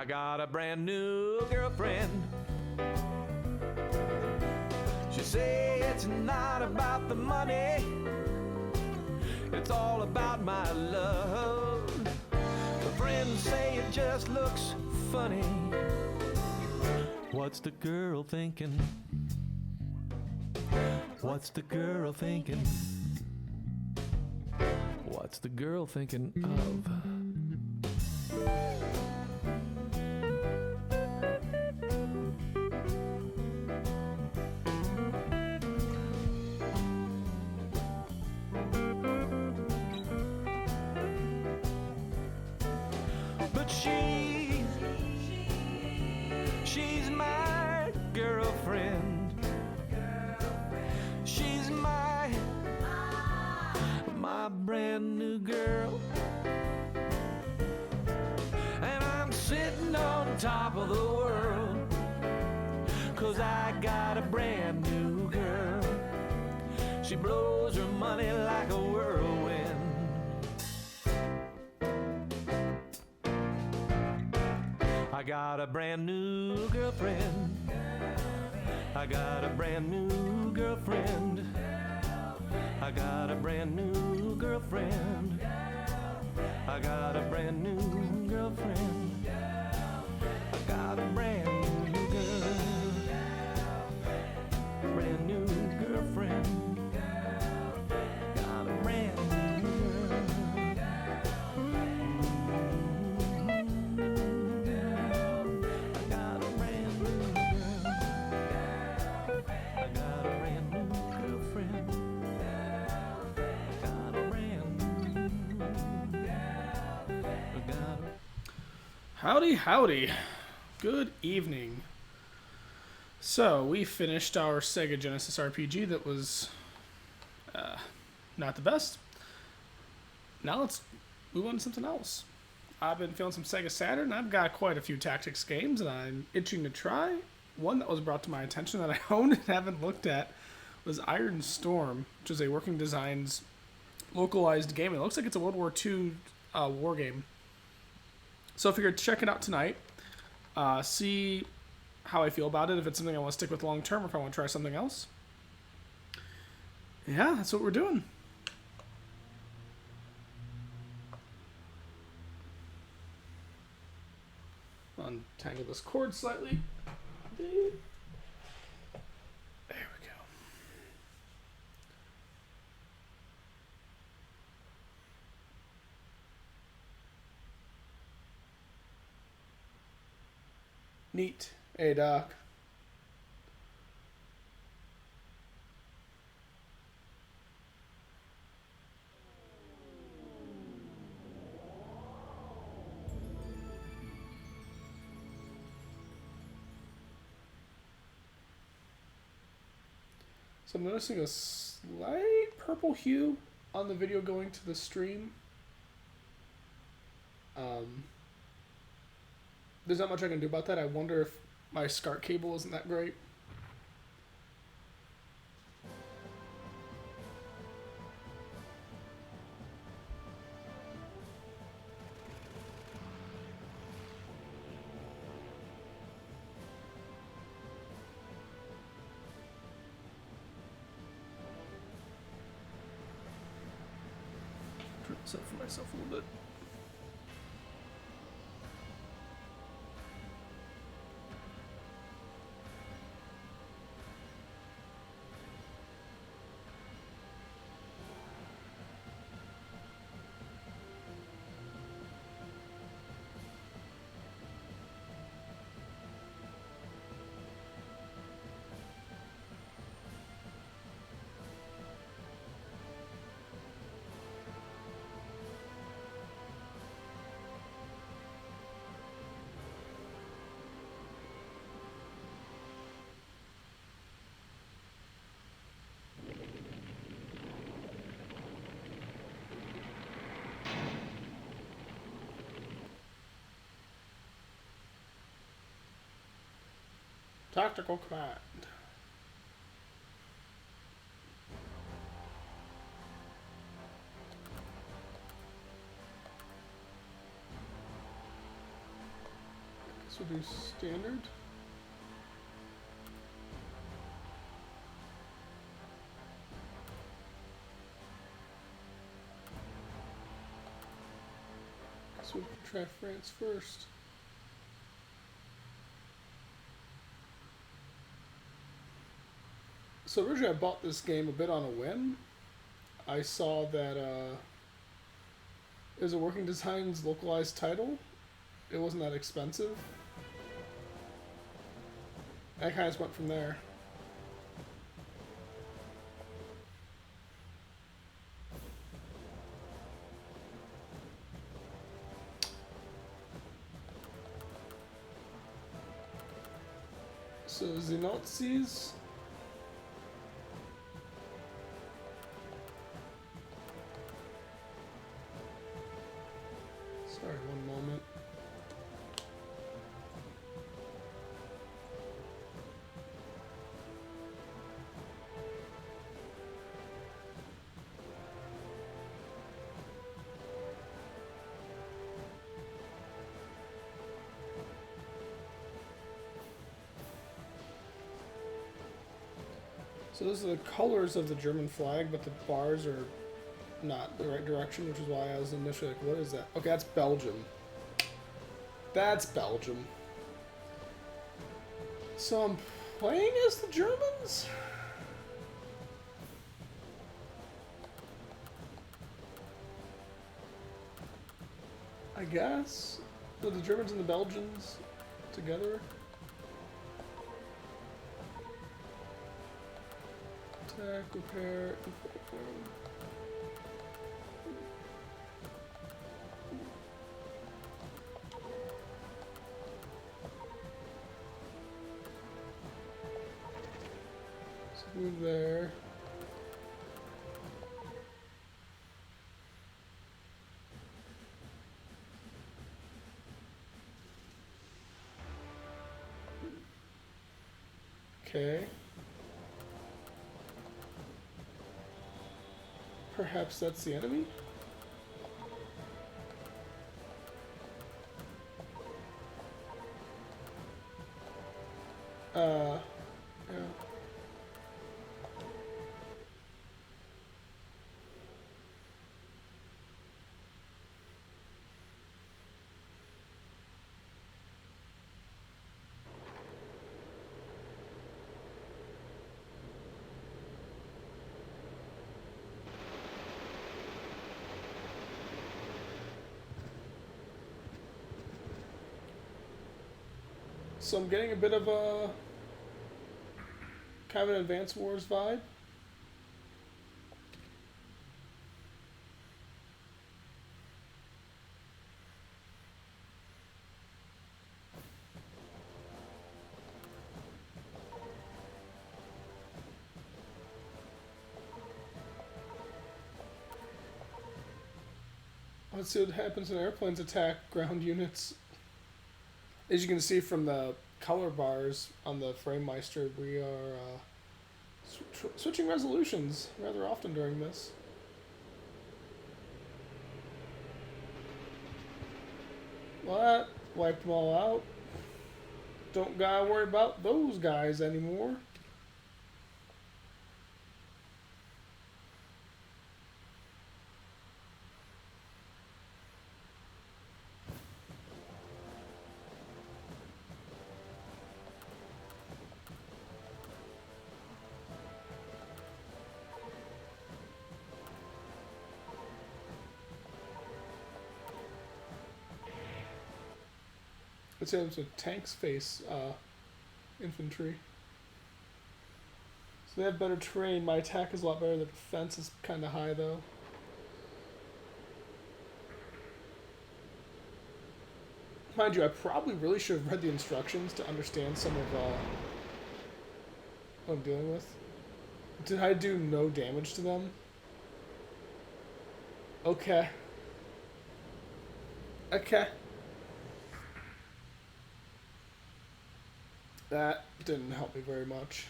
I got a brand new girlfriend. She say it's not about the money, it's all about my love. The friends say it just looks funny. What's the girl thinking? What's the girl thinking? What's the girl thinking of? But she's my girlfriend. She's my brand new girl. And I'm sitting on top of the world, 'cause I got a brand new girl. She blows her money like a whirlwind. I got a brand new girlfriend. I got a brand new girlfriend. I got a brand new girlfriend. I got a brand new girlfriend. I got a brand new girl. Brand new girlfriend. Got a brand new girl. I got a brand new girl. I got a brand new girlfriend. Howdy, howdy. Good evening. So, we finished our Sega Genesis RPG that was not the best. Now let's move on to something else. I've been feeling some Sega Saturn. I've got quite a few tactics games and I'm itching to try. One that was brought to my attention that I own and haven't looked at was Iron Storm, which is a Working Designs localized game. It looks like it's a World War II war game. So I figured check it out tonight, see how I feel about it, if it's something I want to stick with long term or if I want to try something else. Yeah, that's what we're doing. Untangle this cord slightly. There we go. Neat. Hey, Doc. So I'm noticing a slight purple hue on the video going to the stream. There's not much I can do about that. I wonder if my SCART cable isn't that great. Turn this up for myself a little bit. Tactical command. So do standard. So we'll try France first. So originally I bought this game a bit on a whim. I saw that it was a Working Designs localized title. It wasn't that expensive. I kind of just went from there. So the Nazis. Sorry, one moment. So those are the colors of the German flag, but the bars are not the right direction, which is why I was initially like, what is that? Okay, that's Belgium. That's Belgium. So I'm playing as the Germans? I guess. So the Germans and the Belgians together? Attack, repair, so move there. Okay. Perhaps that's the enemy? Yeah. So I'm getting a bit of a kind of an Advance Wars vibe. Let's see what happens when airplanes attack ground units. As you can see from the color bars on the FrameMeister, we are switching resolutions rather often during this. Well, that wiped them all out. Don't gotta worry about those guys anymore. Let's say it's a tanks face infantry. So they have better terrain. My attack is a lot better. The defense is kind of high though. Mind you, I probably really should have read the instructions to understand some of what I'm dealing with. Did I do no damage to them? Okay. Okay. That didn't help me very much.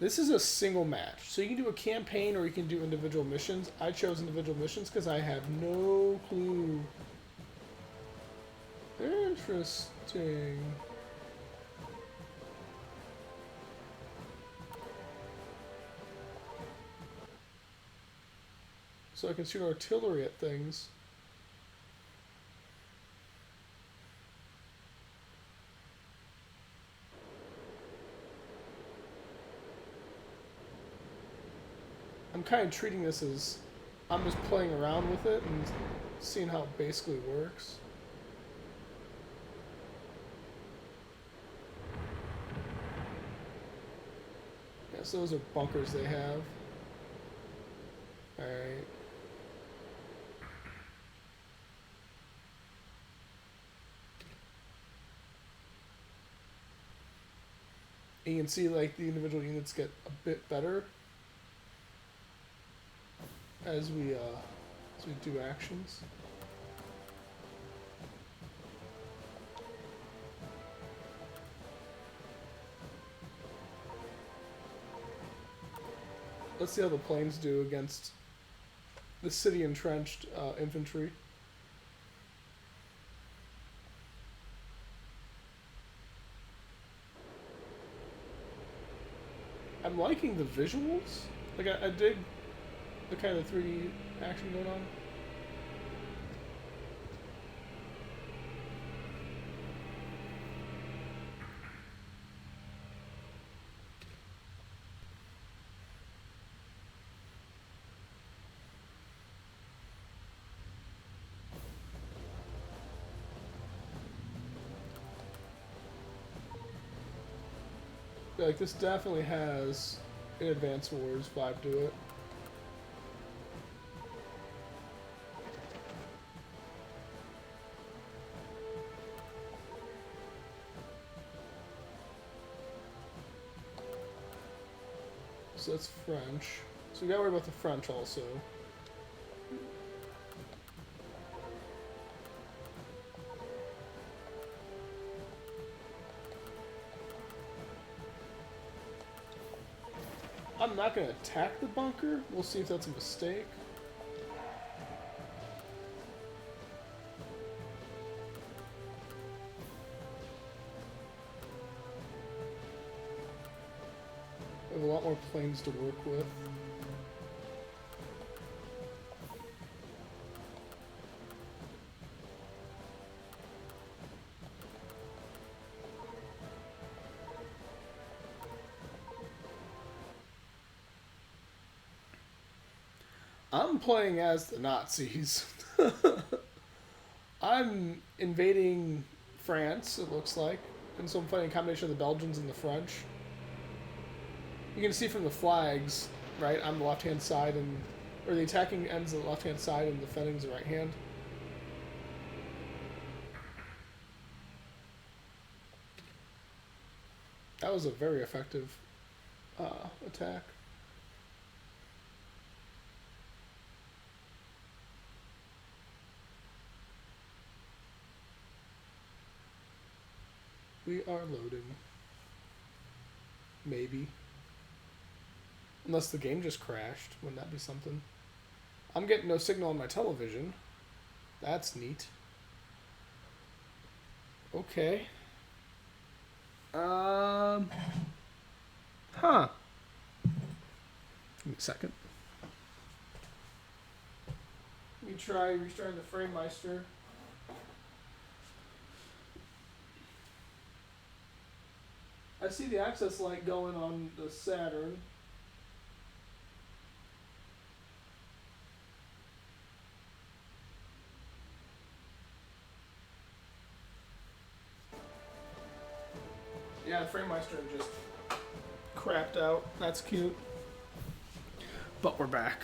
This is a single match, so you can do a campaign or you can do individual missions. I chose individual missions because I have no clue Interesting. So I can shoot artillery at things. I'm kind of treating this as I'm just playing around with it and seeing how it basically works. Yes, those are bunkers they have. Alright. You can see like the individual units get a bit better as we do actions. Let's see how the planes do against the city entrenched infantry. I'm liking the visuals. Like I dig the kind of 3D action going on. Like this definitely has an Advance Wars vibe to it. So that's French. So we gotta worry about the French also. I'm not gonna attack the bunker. We'll see if that's a mistake. We have a lot more planes to work with. I'm playing as the Nazis. I'm invading France, it looks like. And so I'm fighting a combination of the Belgians and the French. You can see from the flags, right, on the left-hand side, or the attacking ends on the left-hand side and defending the right hand. That was a very effective attack. We are loading. Maybe. Unless the game just crashed. Wouldn't that be something? I'm getting no signal on my television. That's neat. Okay. Huh. Give me a second. Let me try restarting the FrameMeister. I see the access light going on the Saturn. Yeah, the FrameMeister just crapped out. That's cute. But we're back.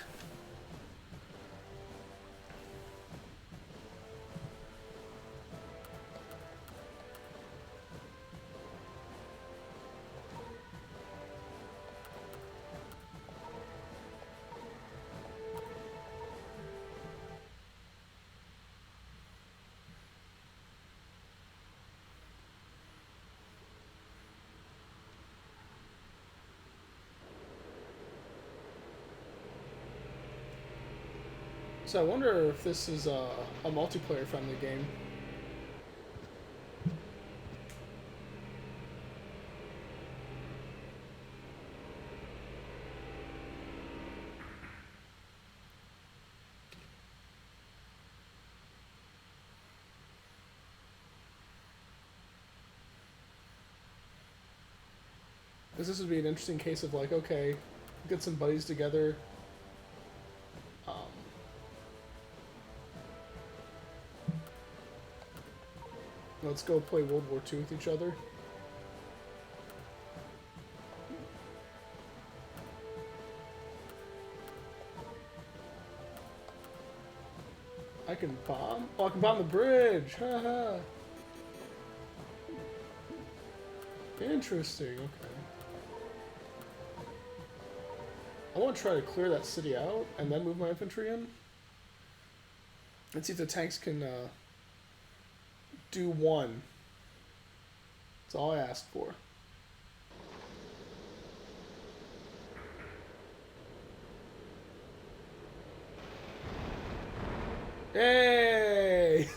So I wonder if this is a multiplayer friendly game. This would be an interesting case of like, okay, get some buddies together. Let's go play World War II with each other. I can bomb? Oh, I can bomb the bridge! Haha! Interesting, okay. I want to try to clear that city out and then move my infantry in. And see if the tanks can do one. That's all I asked for. Hey!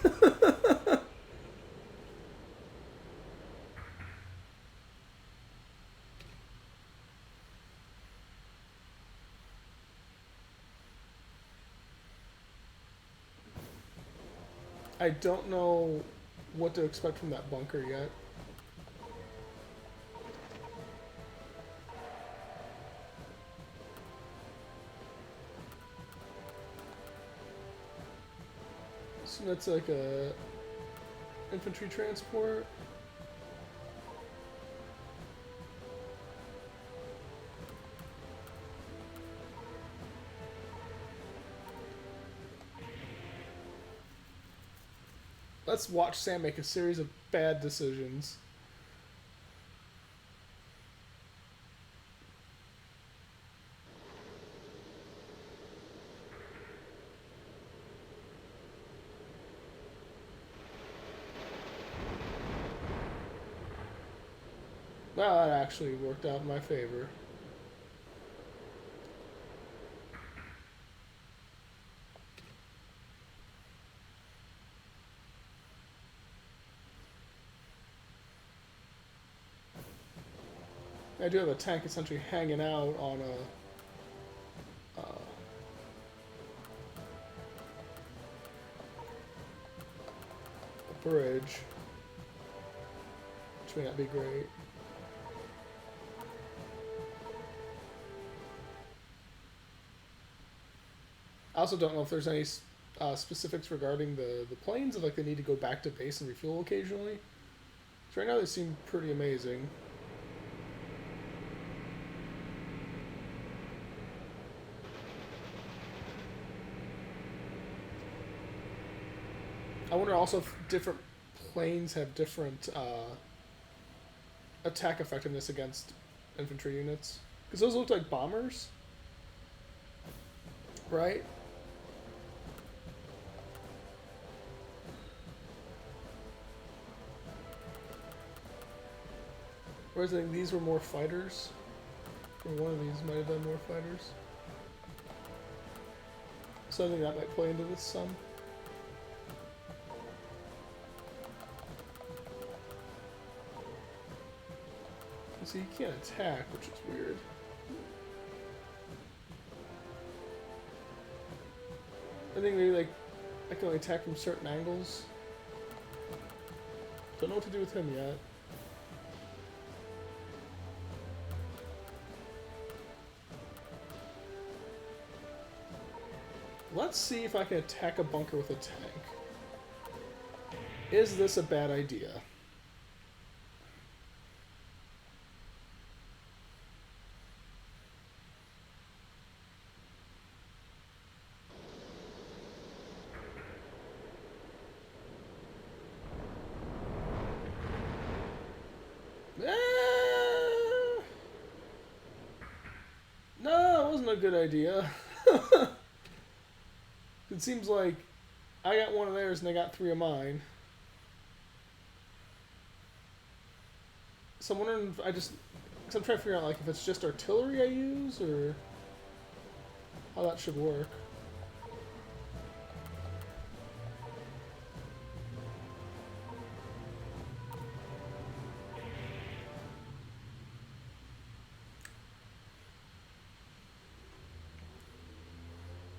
I don't know what to expect from that bunker yet. So that's like a infantry transport. Let's watch Sam make a series of bad decisions. Well, that actually worked out in my favor. I do have a tank essentially hanging out on a bridge, which may not be great. I also don't know if there's any specifics regarding the planes, if like they need to go back to base and refuel occasionally. So right now they seem pretty amazing. I wonder also if different planes have different attack effectiveness against infantry units. Because those look like bombers, right? Whereas I think these were more fighters. Or one of these might have been more fighters. So I think that might play into this some. See, you can't attack, which is weird. I think maybe like I can only attack from certain angles. Don't know what to do with him yet. Let's see if I can attack a bunker with a tank. Is this a bad idea? No, it wasn't a good idea. It seems like I got one of theirs and they got 3 of mine. So I'm wondering if because I'm trying to figure out like if it's just artillery I use or how that should work.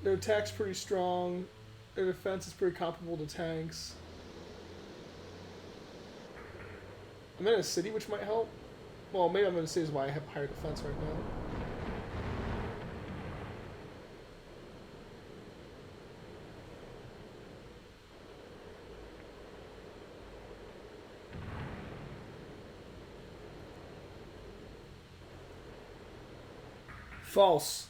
Their attack's pretty strong. Their defense is pretty comparable to tanks. I'm in a city, which might help. Well, maybe I'm going to say is why I have higher defense right now. False.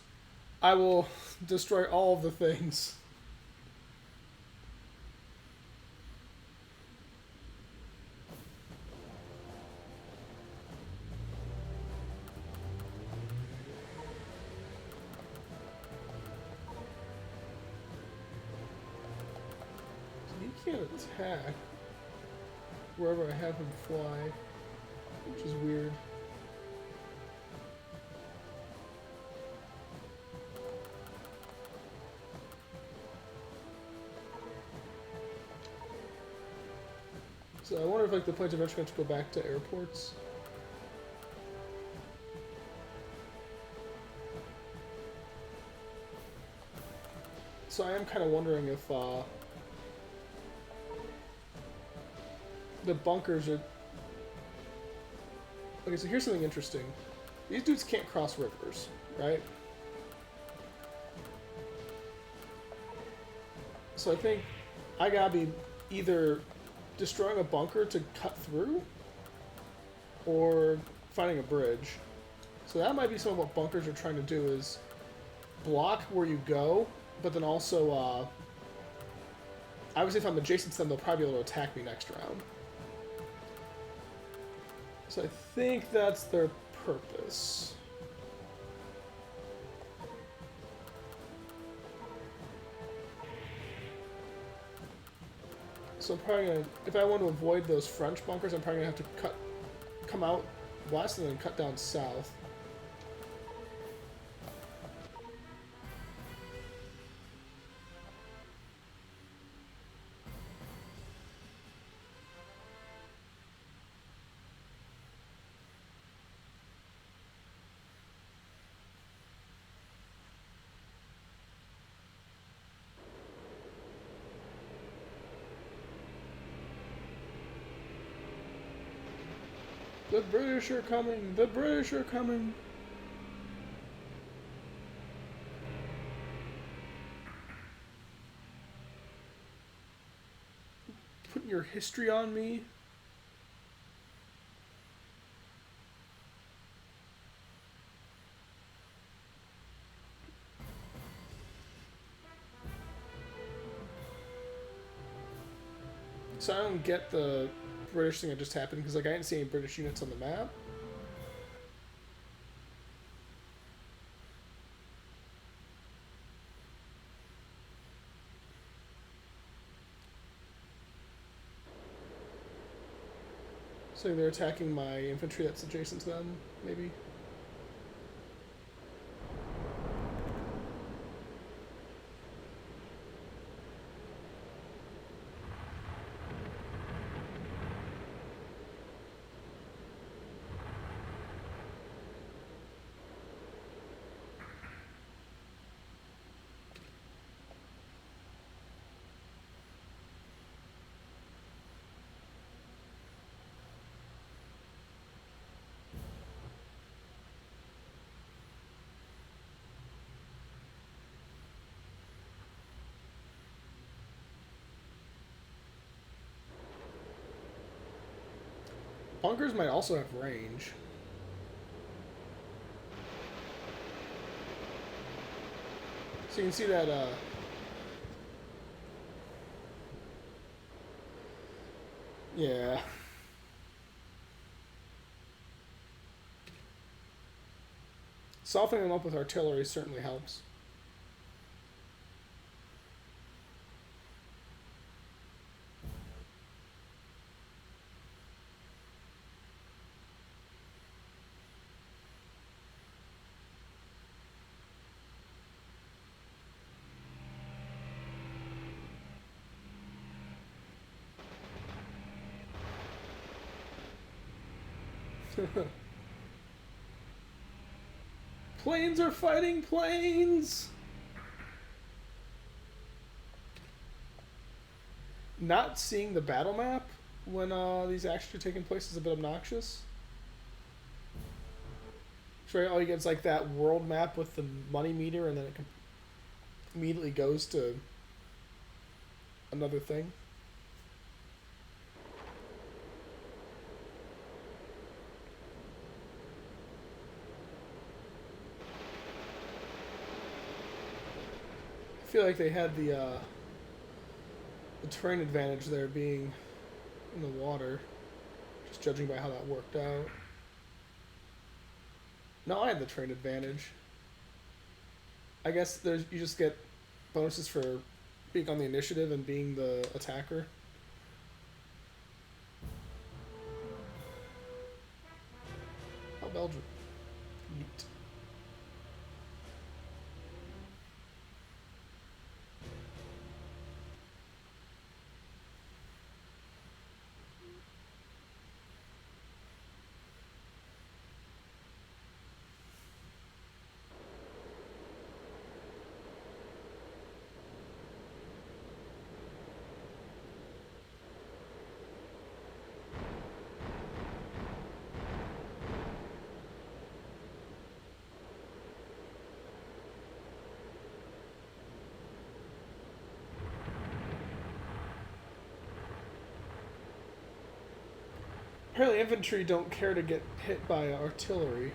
I will destroy all of the things. He can't attack wherever I have him fly, which is weird. So I wonder if like the planes eventually have to go back to airports. So I am kind of wondering if the bunkers are... Okay, so here's something interesting. These dudes can't cross rivers, right? So I think I gotta be either destroying a bunker to cut through or finding a bridge. So that might be some of what bunkers are trying to do, is block where you go, but then also obviously if I'm adjacent to them, they'll probably be able to attack me next round. So I think that's their purpose. So I'm probably gonna, if I want to avoid those French bunkers, I'm probably gonna have to come out west and then cut down south. The British are coming! The British are coming! Putting your history on me? So I don't get the British thing that just happened, because like I didn't see any British units on the map. So they're attacking my infantry that's adjacent to them, maybe. Bunkers might also have range. So you can see that, yeah. Softening them up with artillery certainly helps. Planes are fighting planes! Not seeing the battle map when these actions are taking place is a bit obnoxious. right. All you get is like that world map with the money meter, and then it immediately goes to another thing. I feel like they had the terrain advantage there being in the water, just judging by how that worked out. No, I had the terrain advantage. I guess you just get bonuses for being on the initiative and being the attacker. Oh, Belgium. Neat. Apparently, infantry don't care to get hit by artillery.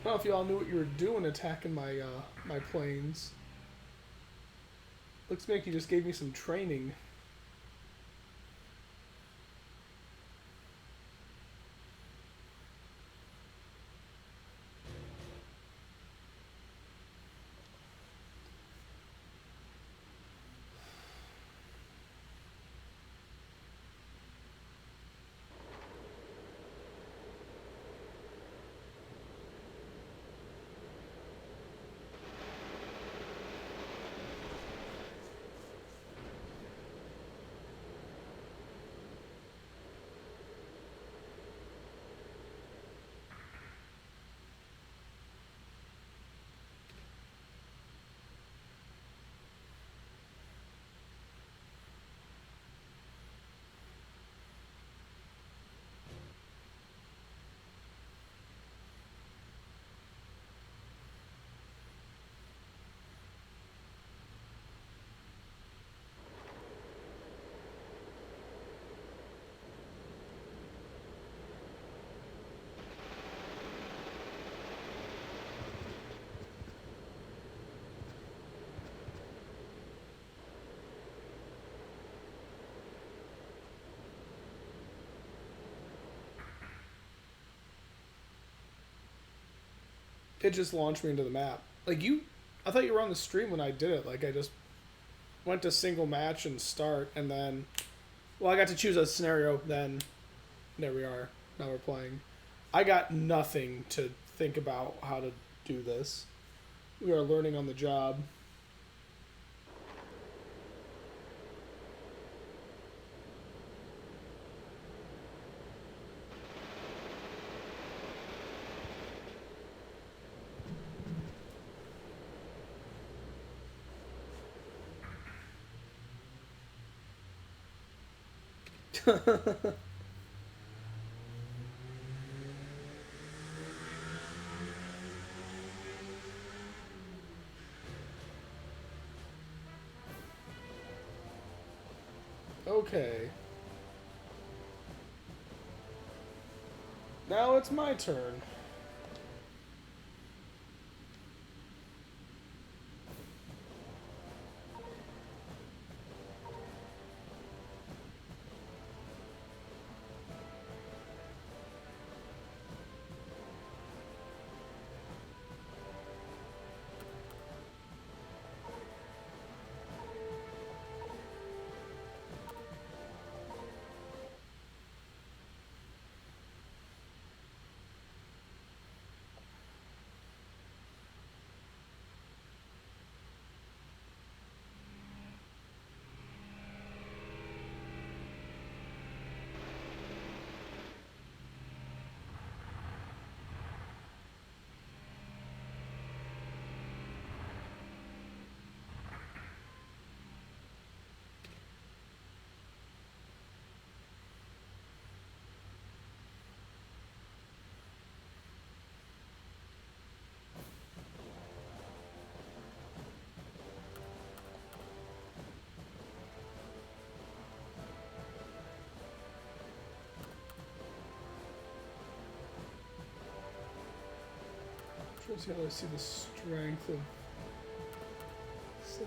I don't know if you all knew what you were doing attacking my planes. Looks like you just gave me some training. It just launched me into the map. Like I thought you were on the stream when I did it. Like I just went to single match and start, and then, well, I got to choose a scenario. Then, there we are. Now we're playing. I got nothing to think about how to do this. We are learning on the job. Okay. Now it's my turn. trying to see how I see the strength of 7-7.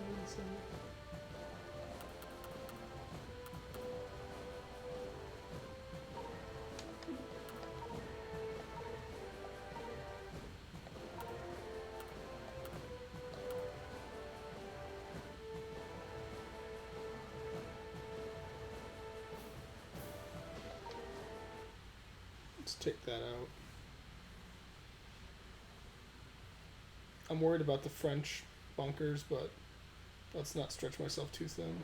Let's take that out. I'm worried about the French bunkers, but let's not stretch myself too thin.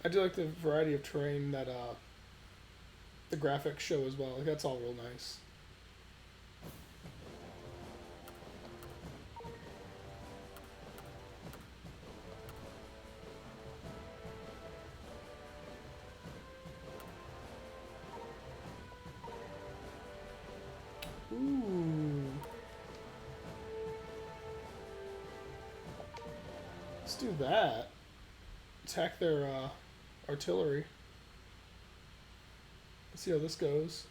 I do like the variety of terrain that the graphics show as well. Like, that's all real nice. Ooh. Let's do that. Attack their artillery. Let's see how this goes.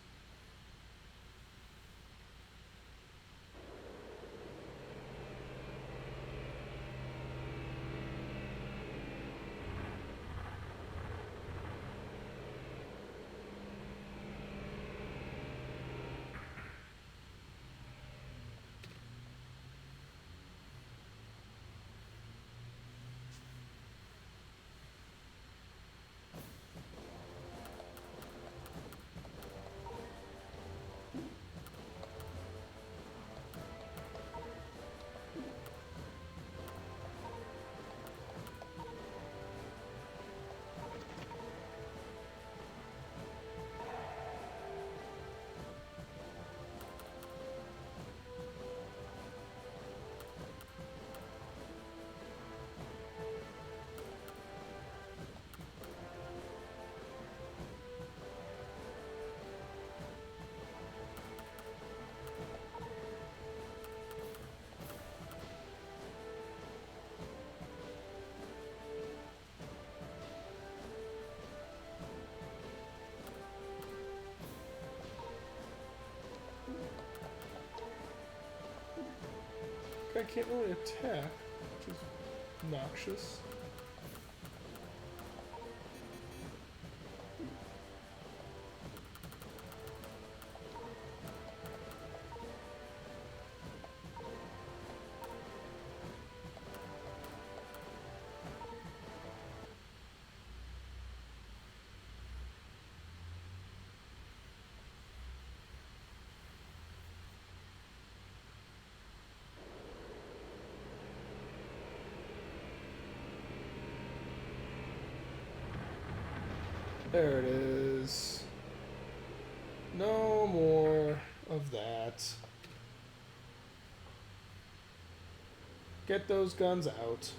I can't really attack, which is obnoxious. There it is. No more of that. Get those guns out.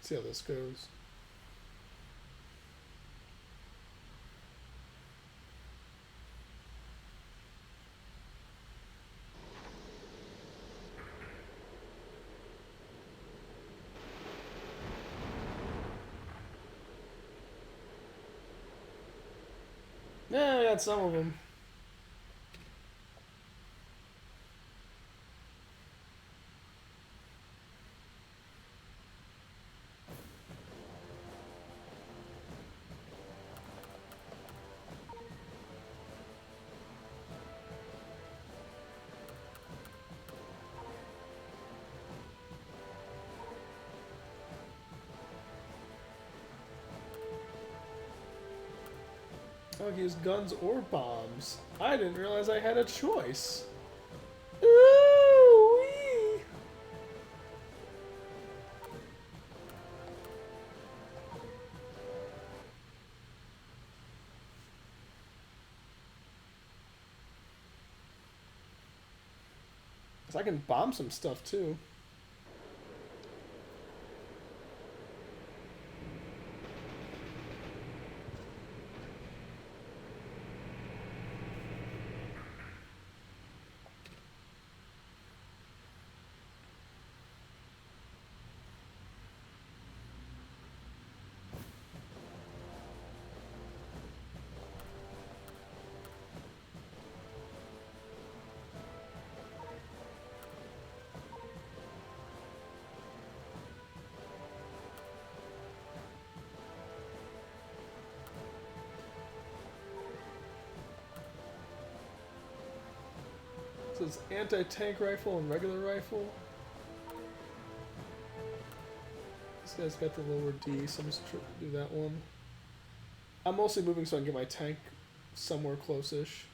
See how this goes. had some of them. I can use guns or bombs. I didn't realize I had a choice. Ooh-wee. I can bomb some stuff too. So it's anti-tank rifle and regular rifle. This guy's got the lower D, so I'm just trying to do that one. I'm mostly moving so I can get my tank somewhere close-ish.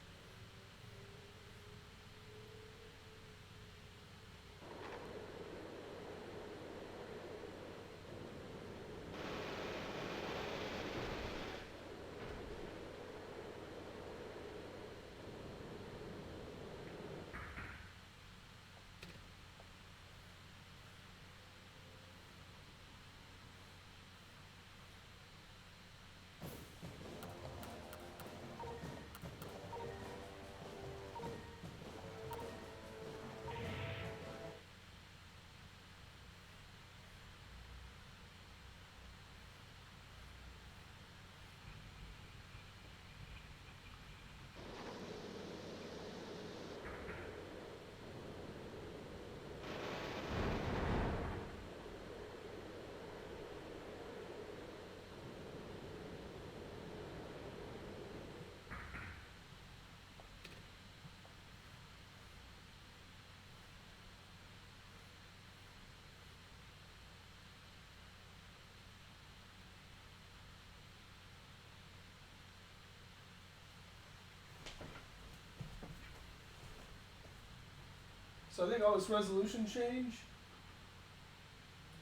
So I think all this resolution change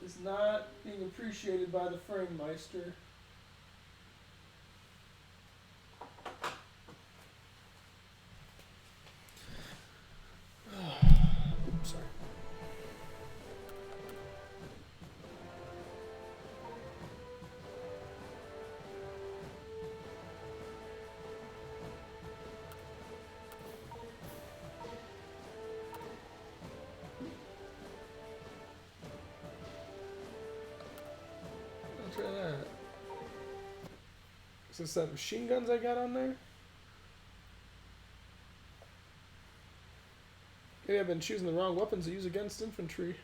is not being appreciated by the frame meister. Oops, sorry. Try that. Is this that machine guns I got on there? Maybe I've been choosing the wrong weapons to use against infantry.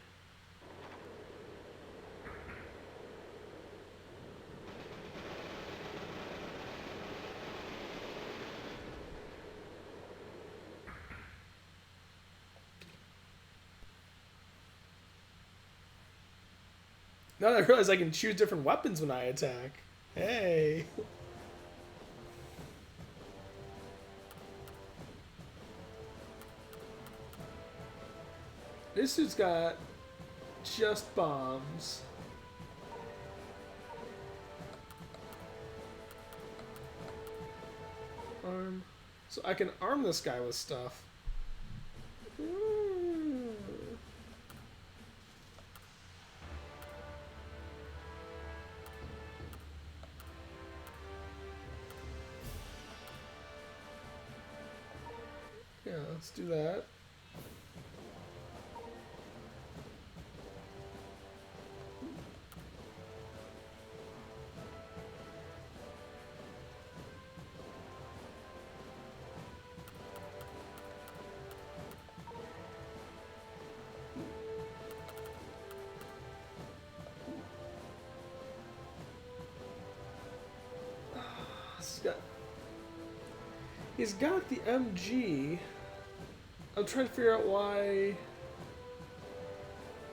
Now that I realize I can choose different weapons when I attack. Hey. This dude's got just bombs. Arm. So I can arm this guy with stuff. Yeah, let's do that. He's got the MG. I'm trying to figure out why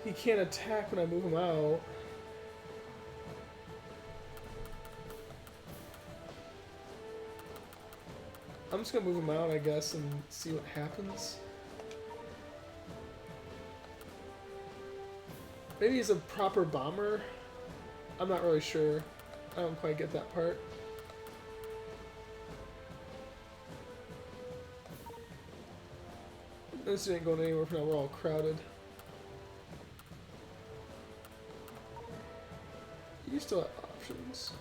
he can't attack when I move him out. I'm just gonna move him out, I guess, and see what happens. Maybe he's a proper bomber. I'm not really sure. I don't quite get that part. This ain't going anywhere for now. We're all crowded. You still have options.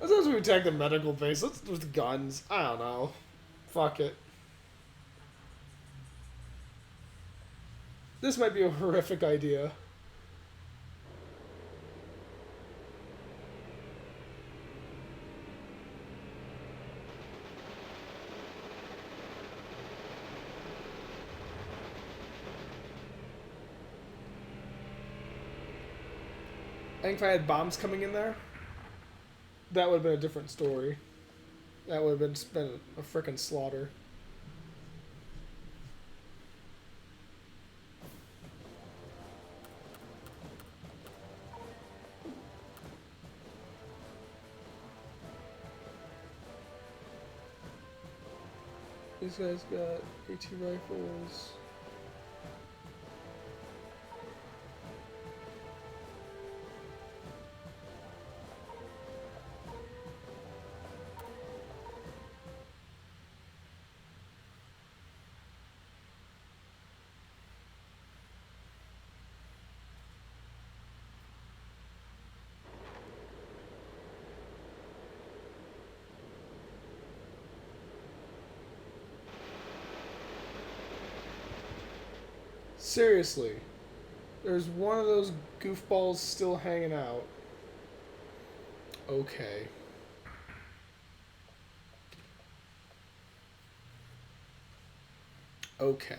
As long as we attack the medical base, let's with guns. I don't know. Fuck it. This might be a horrific idea. I think if I had bombs coming in there, that would have been a different story. That would have been a frickin' slaughter. These guys got AT rifles. Seriously, there's one of those goofballs still hanging out. Okay. Okay.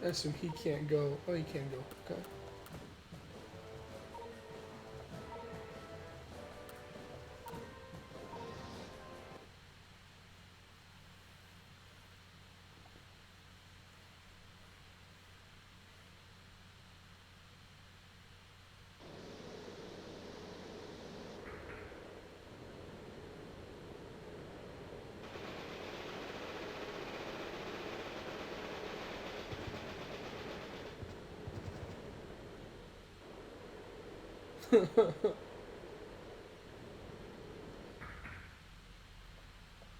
I assume he can't go. Oh, he can go. Okay.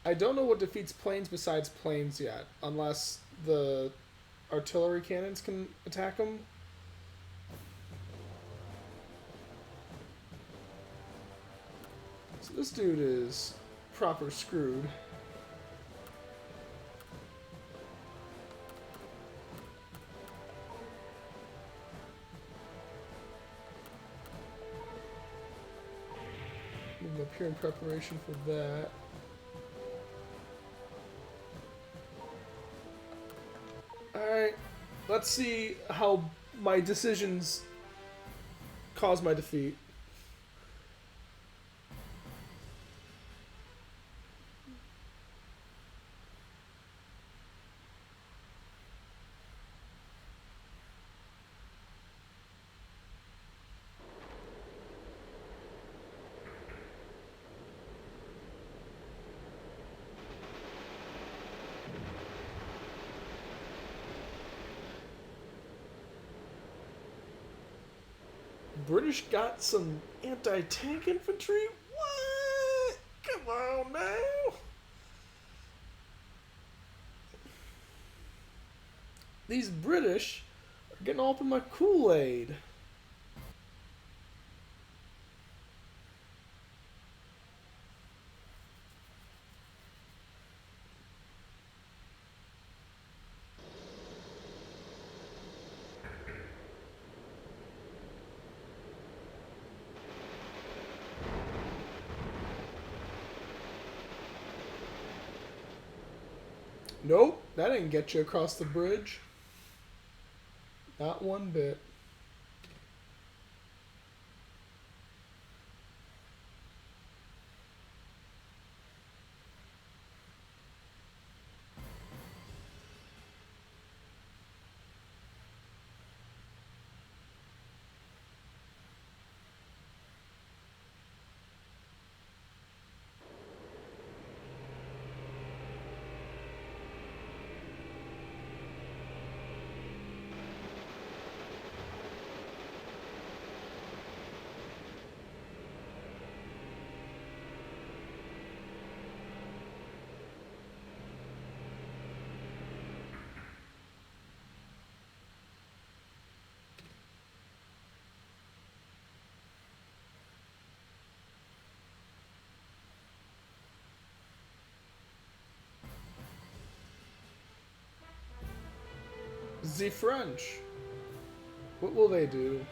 I don't know what defeats planes besides planes yet, unless the artillery cannons can attack them. So this dude is proper screwed. Move him up here in preparation for that. Alright, let's see how my decisions cause my defeat. British got some anti-tank infantry? What? Come on now. These British are getting all up in my Kool-Aid. Nope, that didn't get you across the bridge. Not one bit. The French. What will they do?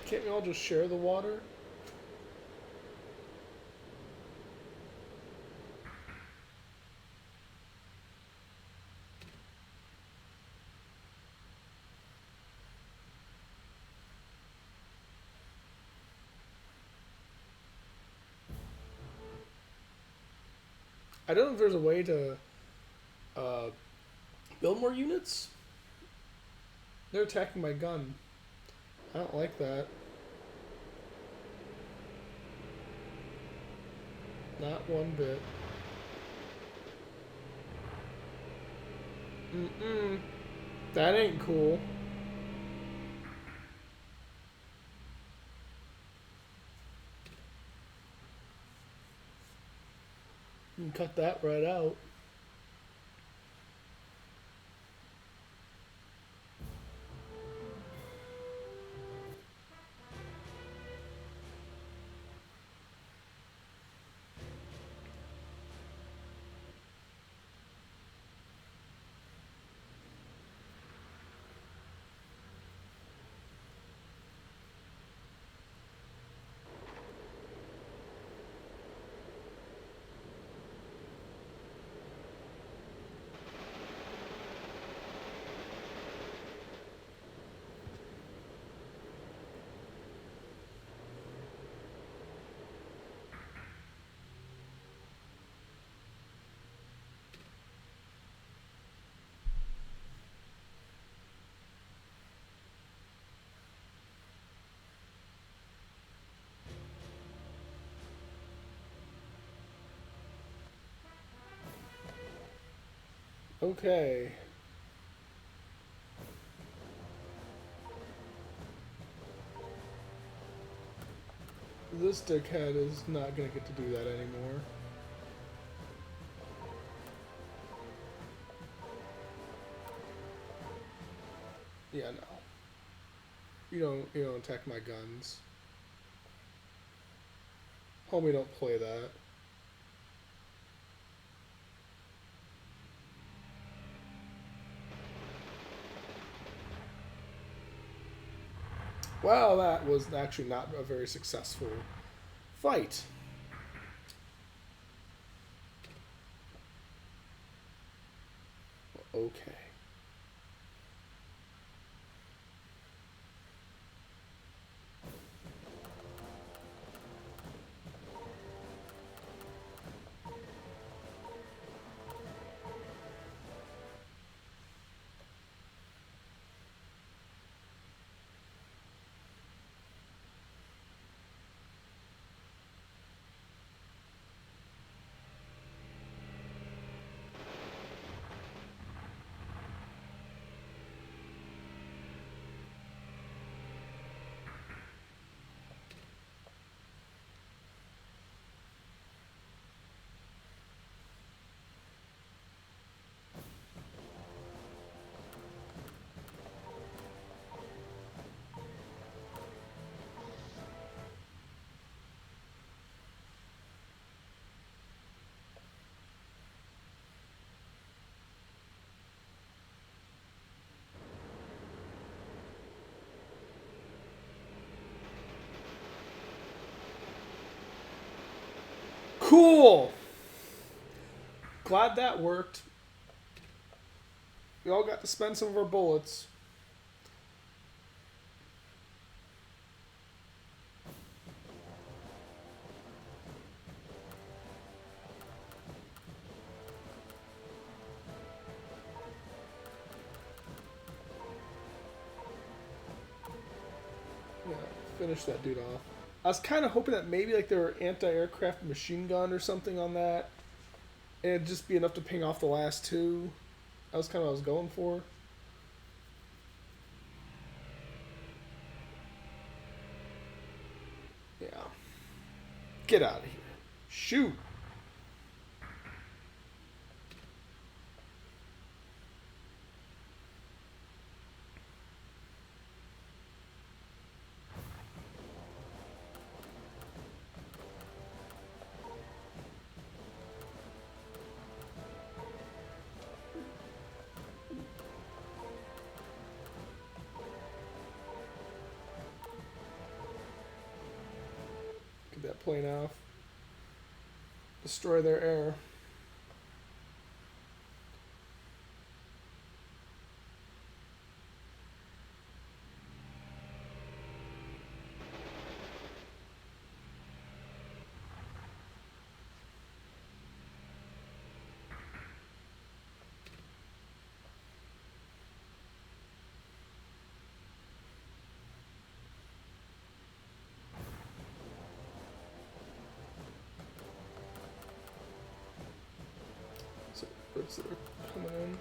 Can't we all just share the water? I don't know if there's a way to build more units. They're attacking my gun. I don't like that. Not one bit. Mm-mm. That ain't cool. You can cut that right out. Okay. This dickhead is not gonna get to do that anymore. Yeah, no. You don't attack my guns. Homie, don't play that. Well, that was actually not a very successful fight. Okay. Cool. Glad that worked. We all got to spend some of our bullets. Yeah, finish that dude off. I was kind of hoping that maybe like there were anti-aircraft machine gun or something on that, and it'd just be enough to ping off the last two. That was kind of what I was going for. Yeah. Get out of here. Shoot. Get that plane off. Destroy their air. So, birds that are coming in.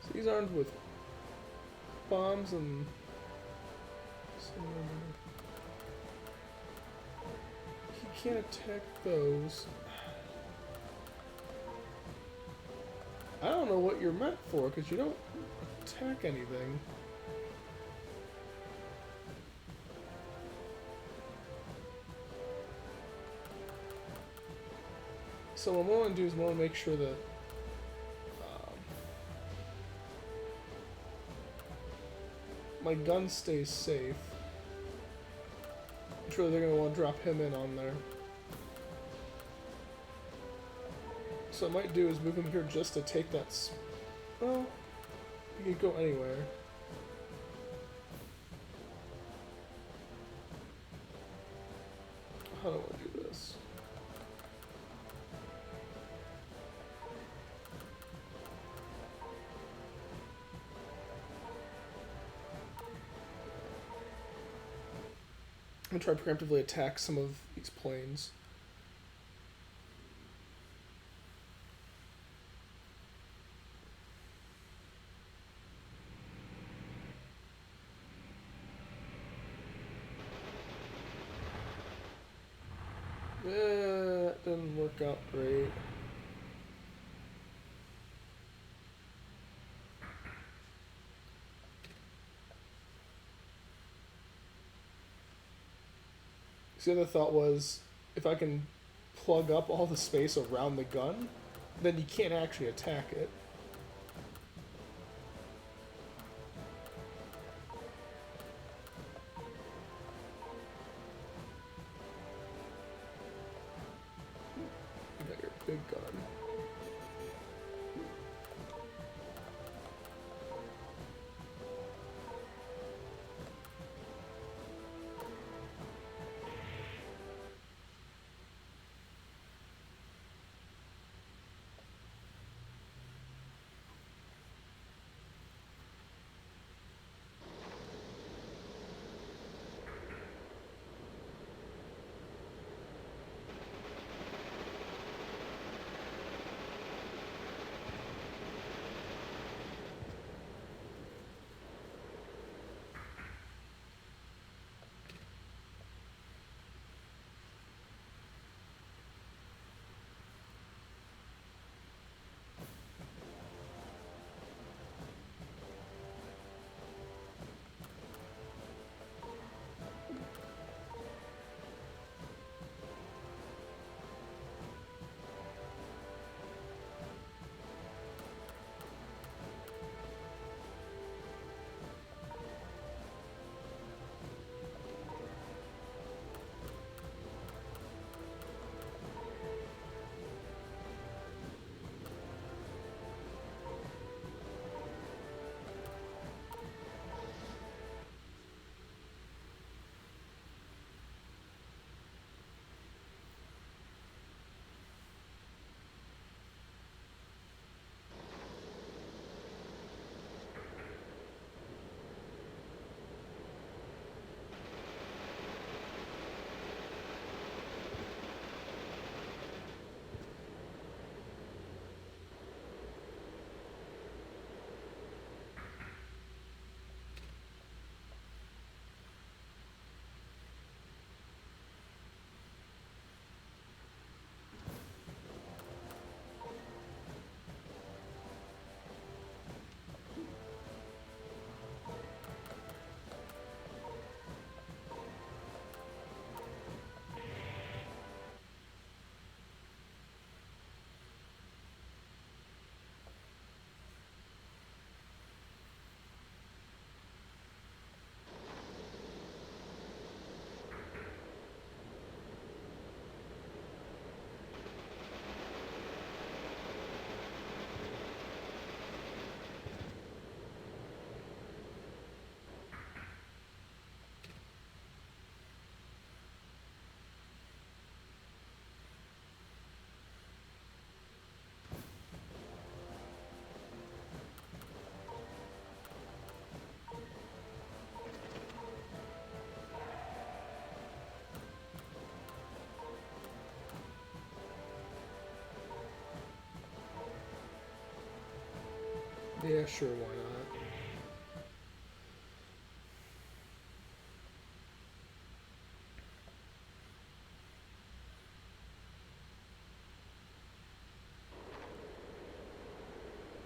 So he's armed with bombs and he can't attack those. I don't know what you're meant for because you don't attack anything. So what I want to do is I want to make sure that my gun stays safe. I'm sure they're going to want to drop him in on there. So what I might do is move him here just to take that... Well, he can go anywhere. How do I do this? I'm going to try to preemptively attack some of these planes. That didn't work out great. The other thought was, if I can plug up all the space around the gun, then you can't actually attack it. You got your big gun. Yeah, sure, why not?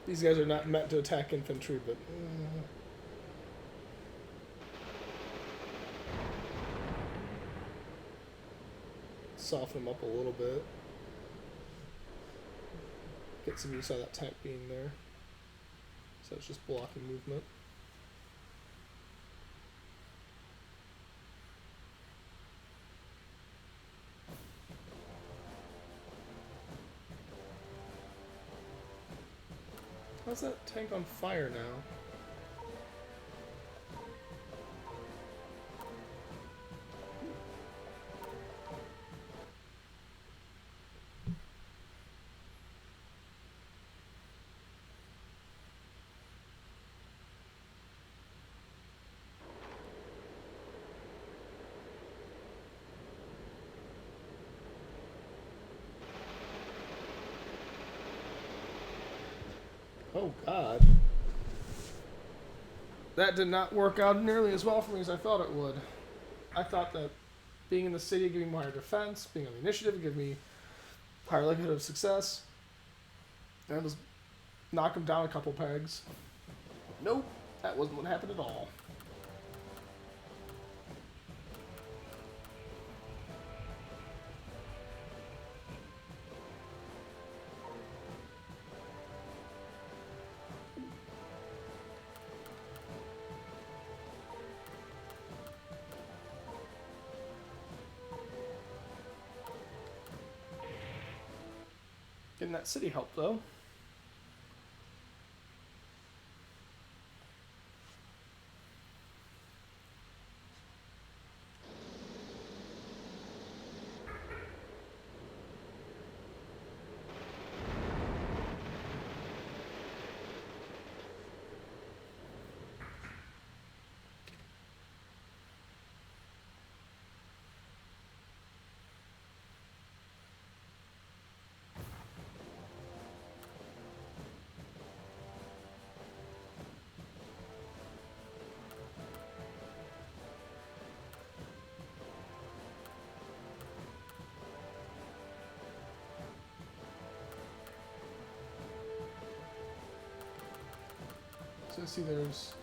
These guys are not meant to attack infantry, but... soften them up a little bit. Get some use out of that tank being there. So it's just blocking movement. How's that tank on fire now? Oh god. That did not work out nearly as well for me as I thought it would. I thought that being in the city would give me more defense, being on the initiative would give me higher likelihood of success. And just knock him down a couple pegs. Nope, that wasn't what happened at all. Getting that city help though. So see, there's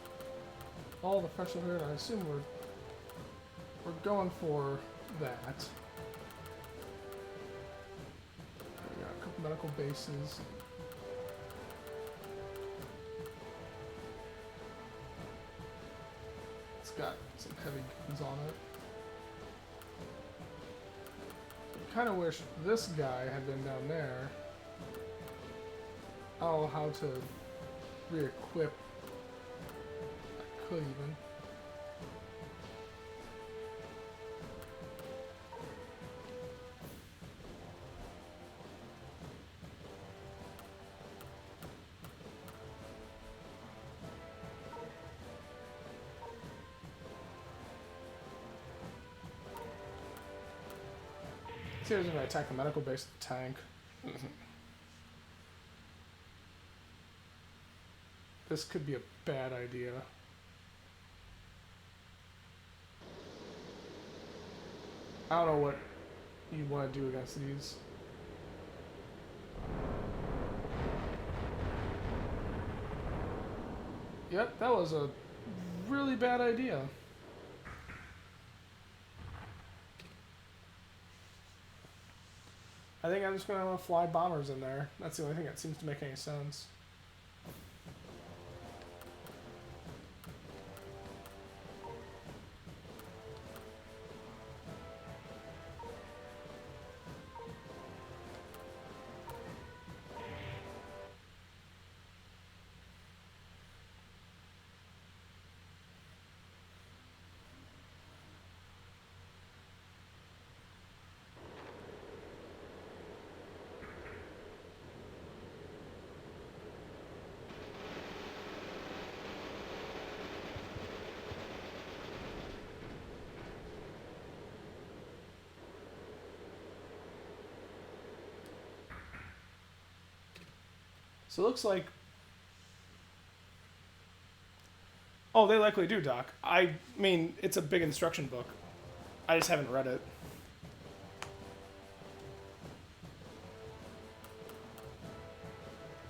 all the fresh over here, and I assume we're going for that. We got a couple medical bases. It's got some heavy guns on it. I kind of wish this guy had been down there. Oh, how to re-equip. I could even. See, I was going to attack the medical base of the tank. This could be a bad idea. I don't know what you want to do against these. Yep, that was a really bad idea. I think I'm just going to fly bombers in there. That's the only thing that seems to make any sense. So it looks like Oh, they likely do, Doc. I mean, it's a big instruction book. I just haven't read it.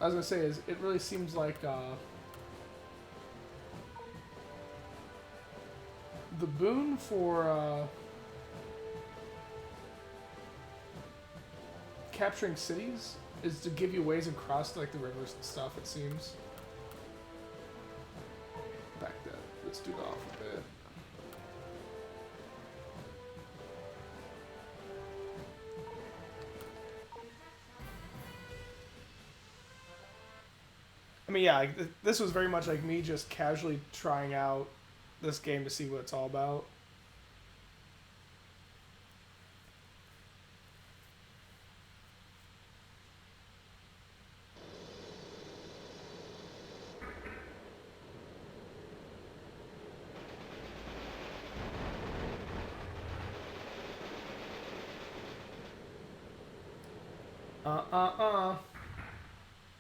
I was gonna say is it really seems like the boon for capturing cities is to give you ways across like the rivers and stuff. It seems. Back this dude off a bit. I mean, yeah, this was very much like me just casually trying out this game to see what it's all about.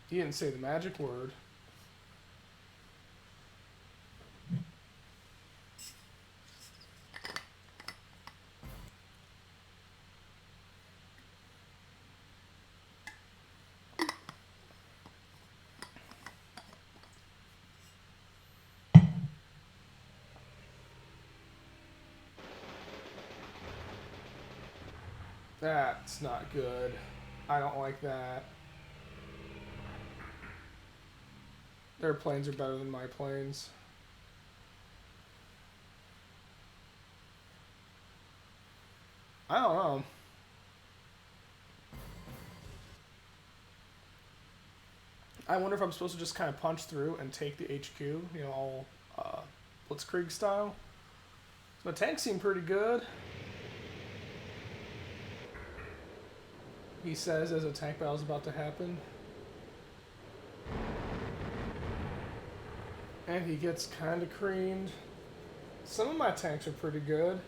He didn't say the magic word. That's not good. I don't like that. Their planes are better than my planes. I don't know. I wonder if I'm supposed to just kind of punch through and take the HQ, you know, all Blitzkrieg style. So my tanks seem pretty good. He says as a tank battle is about to happen. And he gets kind of creamed. Some of my tanks are pretty good.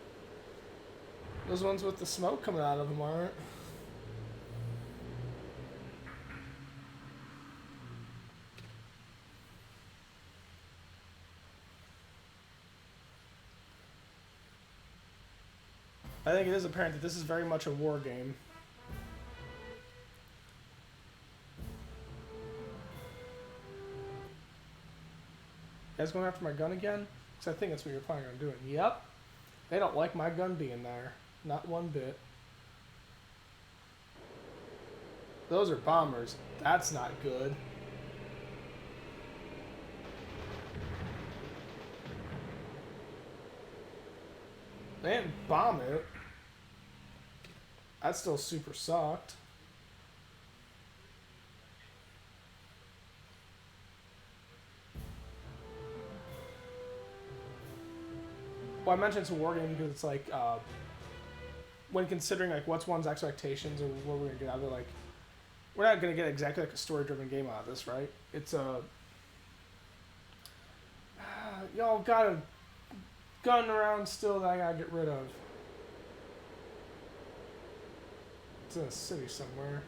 Those ones with the smoke coming out of them aren't. I think it is apparent that this is very much a war game. You guys going after my gun again? Because I think that's what you're planning on doing. Yep. They don't like my gun being there. Not one bit. Those are bombers. That's not good. They didn't bomb it. That still super sucked. Well, I mentioned it's a war game because it's like, when considering like what's one's expectations or what we're gonna get out of it, like, we're not gonna get exactly like a story-driven game out of this, right? It's a y'all got a gun around still that I gotta get rid of. It's in a city somewhere.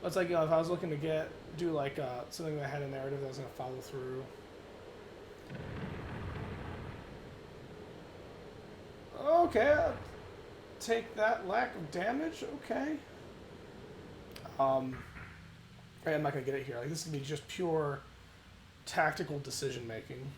It's like, you know, if I was looking to do like something that had a narrative that was gonna follow through. Okay, I'll take that lack of damage. Okay. I'm not gonna get it here. Like, this is gonna be just pure tactical decision making.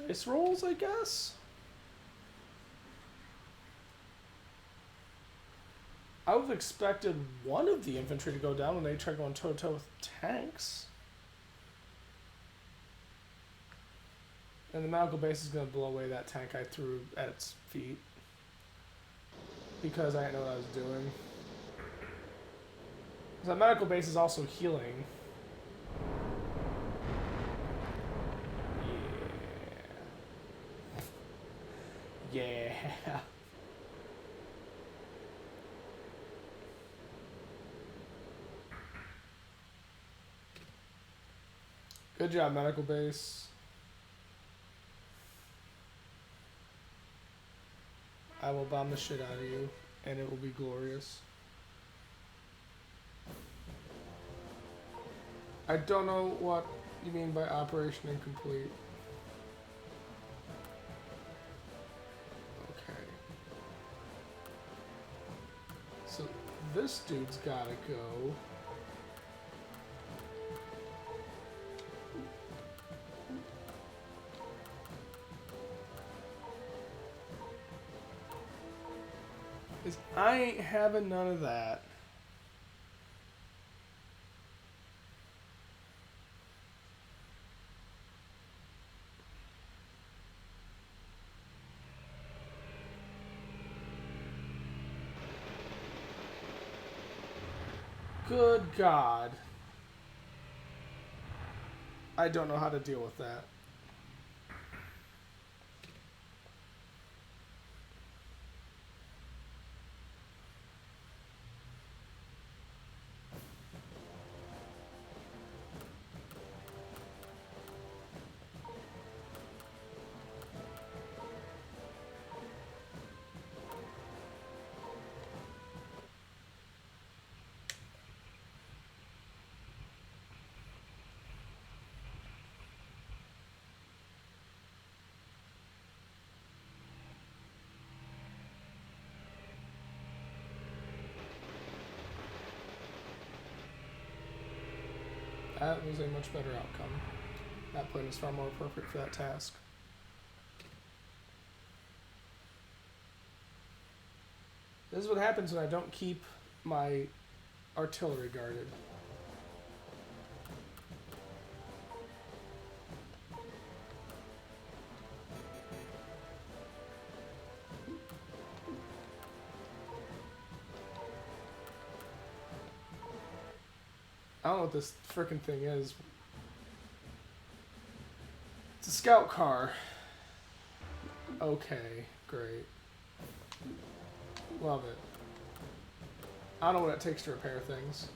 Dice rolls, I guess? I would have expected one of the infantry to go down when they tried going toe-to-toe with tanks. And the medical base is going to blow away that tank I threw at its feet. Because I didn't know what I was doing. So that medical base is also healing. Yeah. Yeah. Good job, medical base. I will bomb the shit out of you, and it will be glorious. I don't know what you mean by Operation Incomplete. Okay. So this dude's gotta go. Cause I ain't having none of that. Good God. I don't know how to deal with that. That was a much better outcome. That plane is far more appropriate for that task. This is what happens when I don't keep my artillery guarded. I don't know what this frickin' thing is. It's a scout car. Okay, great. Love it. I don't know what it takes to repair things.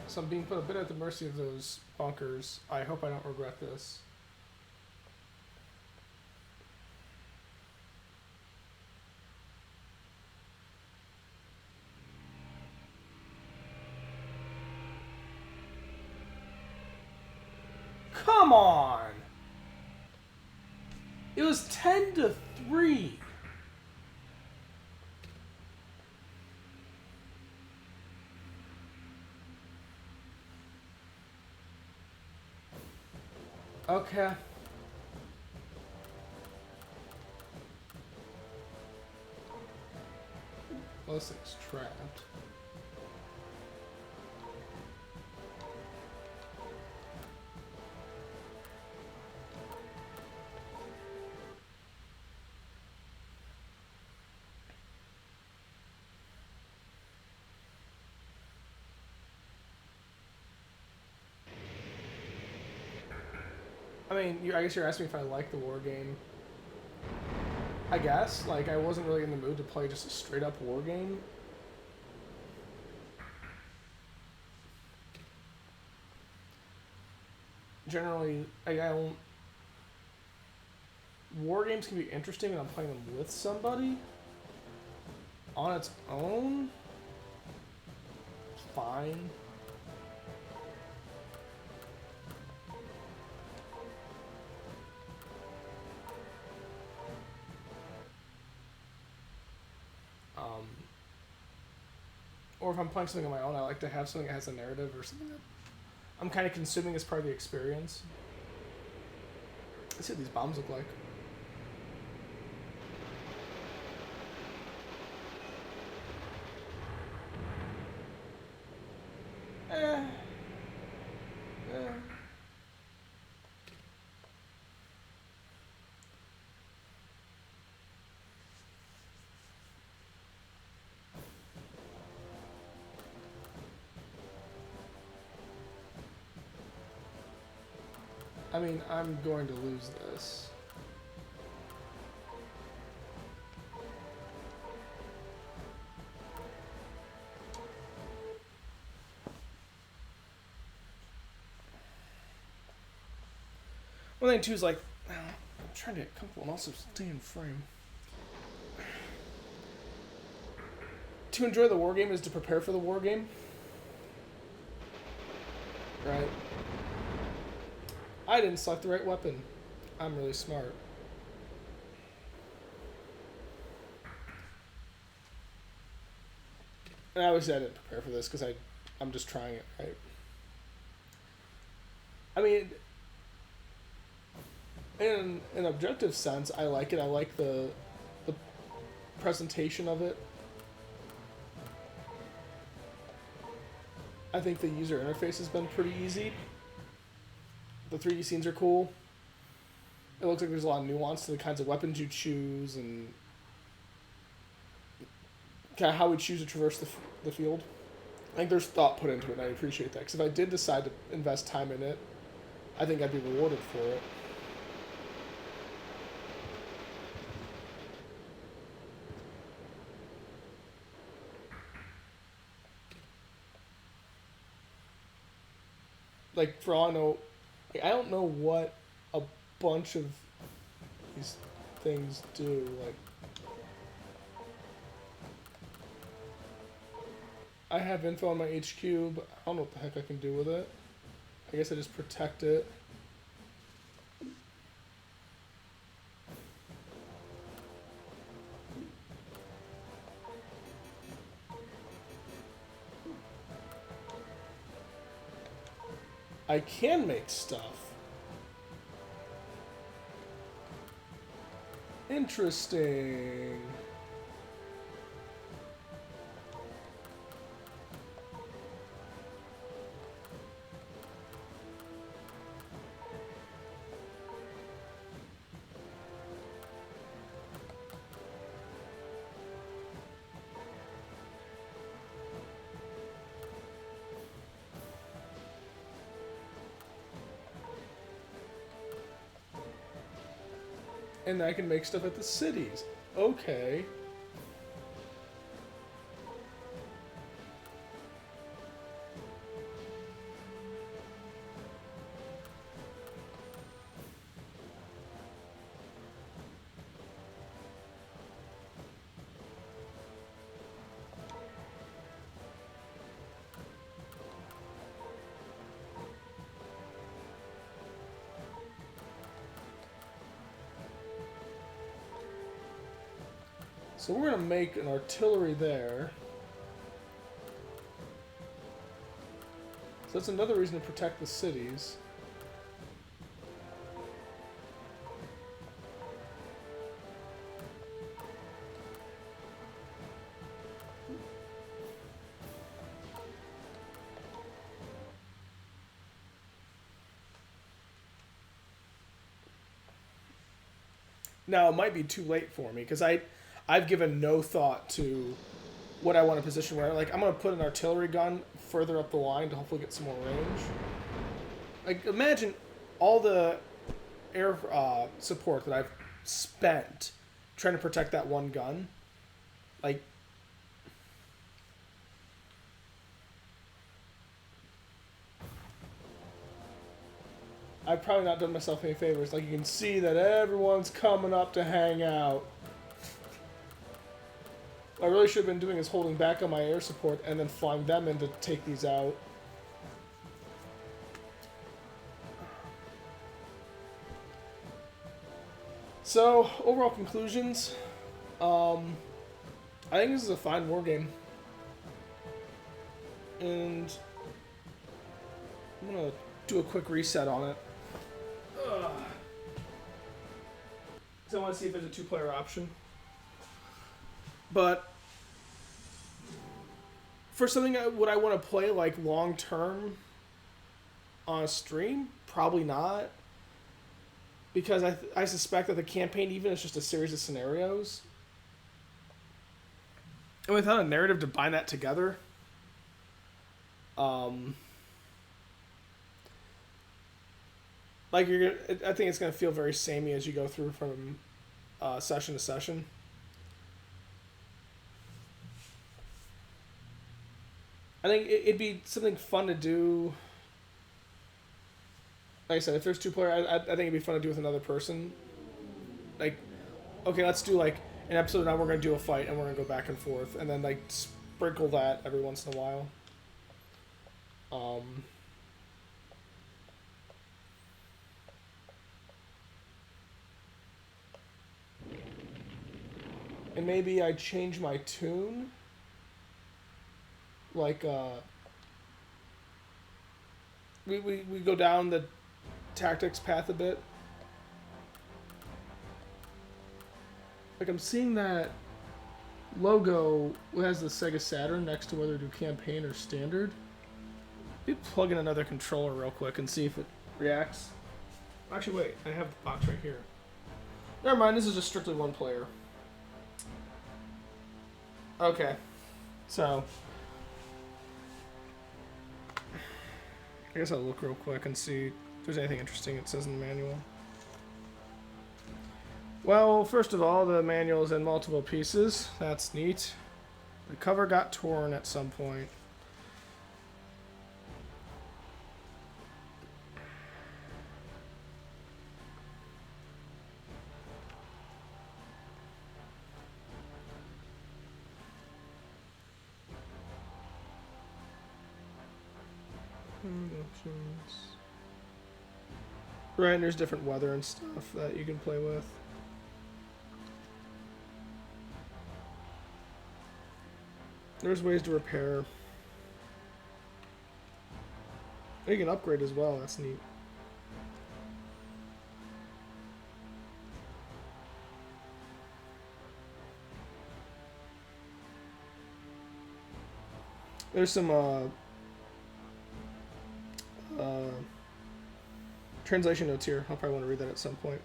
So I'm being put a bit at the mercy of those bunkers. I hope I don't regret this. Come on! It was 10-3. Okay. Well, this thing's trapped. I mean, I guess you're asking me if I like the war game. I guess. Like, I wasn't really in the mood to play just a straight-up war game. Generally, I don't... War games can be interesting when I'm playing them with somebody. On its own, it's fine. Or if I'm playing something on my own, I like to have something that has a narrative or something that I'm kind of consuming as part of the experience. Let's see what these bombs look like. Eh. I mean, I'm going to lose this. One thing too is like, I'm trying to get comfortable and also stay in frame. To enjoy the war game is to prepare for the war game. Right. I didn't select the right weapon. I'm really smart. And obviously I didn't prepare for this because I'm just trying it, right? I mean, in an objective sense, I like it. I like the presentation of it. I think the user interface has been pretty easy. The 3D scenes are cool. It looks like there's a lot of nuance to the kinds of weapons you choose and kind of how we choose to traverse the field. I think there's thought put into it, and I appreciate that. Because if I did decide to invest time in it, I think I'd be rewarded for it. Like, for all I know, like, I don't know what a bunch of these things do. Like, I have info on my HQ, but I don't know what the heck I can do with it. I guess I just protect it. I can make stuff. Interesting. And I can make stuff at the cities. Okay. So we're going to make an artillery there. So that's another reason to protect the cities. Now, it might be too late for me because I've given no thought to what I want to position where. Like, I'm going to put an artillery gun further up the line to hopefully get some more range. Like, imagine all the air support that I've spent trying to protect that one gun. Like, I've probably not done myself any favors. Like, you can see that everyone's coming up to hang out. What I really should have been doing is holding back on my air support and then flying them in to take these out. So, overall conclusions. I think this is a fine war game. And I'm going to do a quick reset on it. Because I want to see if there's a two-player option. But For something would I want to play like long term on a stream? Probably not. Because I suspect that the campaign even is just a series of scenarios. And without a narrative to bind that together, like I think it's gonna feel very samey as you go through from session to session. I think it'd be something fun to do. Like I said, if there's 2 player, I think it'd be fun to do with another person. Like, okay, let's do like an episode now. We're gonna do a fight and we're gonna go back and forth, and then like sprinkle that every once in a while. And maybe I change my tune. Like we go down the tactics path a bit. Like I'm seeing that logo has the Sega Saturn next to whether to do campaign or standard. Maybe plug in another controller real quick and see if it reacts. Actually, wait, I have the box right here. Never mind, this is just strictly 1 player. Okay, so I guess I'll look real quick and see if there's anything interesting it says in the manual. Well, first of all, the manual is in multiple pieces. That's neat. The cover got torn at some point. Right, and there's different weather and stuff that you can play with. There's ways to repair. You can upgrade as well, that's neat. There's some translation notes here. I'll probably want to read that at some point.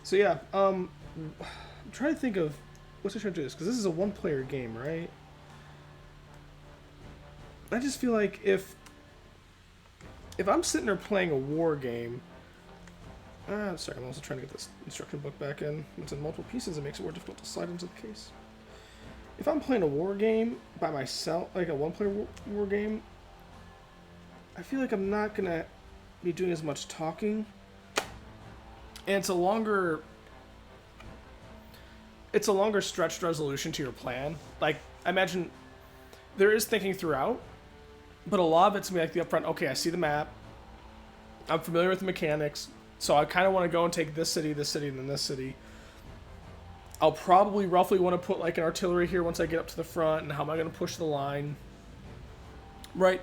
So yeah, I'm trying to think of what's I trying to do this because this is a 1-player game, right? I just feel like if I'm sitting there playing a war game. Sorry, I'm also trying to get this instruction book back in. It's in multiple pieces. It makes it more difficult to slide into the case. If I'm playing a war game by myself, like a 1-player war game, I feel like I'm not gonna be doing as much talking. And it's a longer stretched resolution to your plan. Like, I imagine there is thinking throughout, but a lot of it's gonna be like the upfront, okay, I see the map, I'm familiar with the mechanics, so I kind of want to go and take this city, and then this city. I'll probably roughly want to put like an artillery here once I get up to the front, and how am I going to push the line? Right?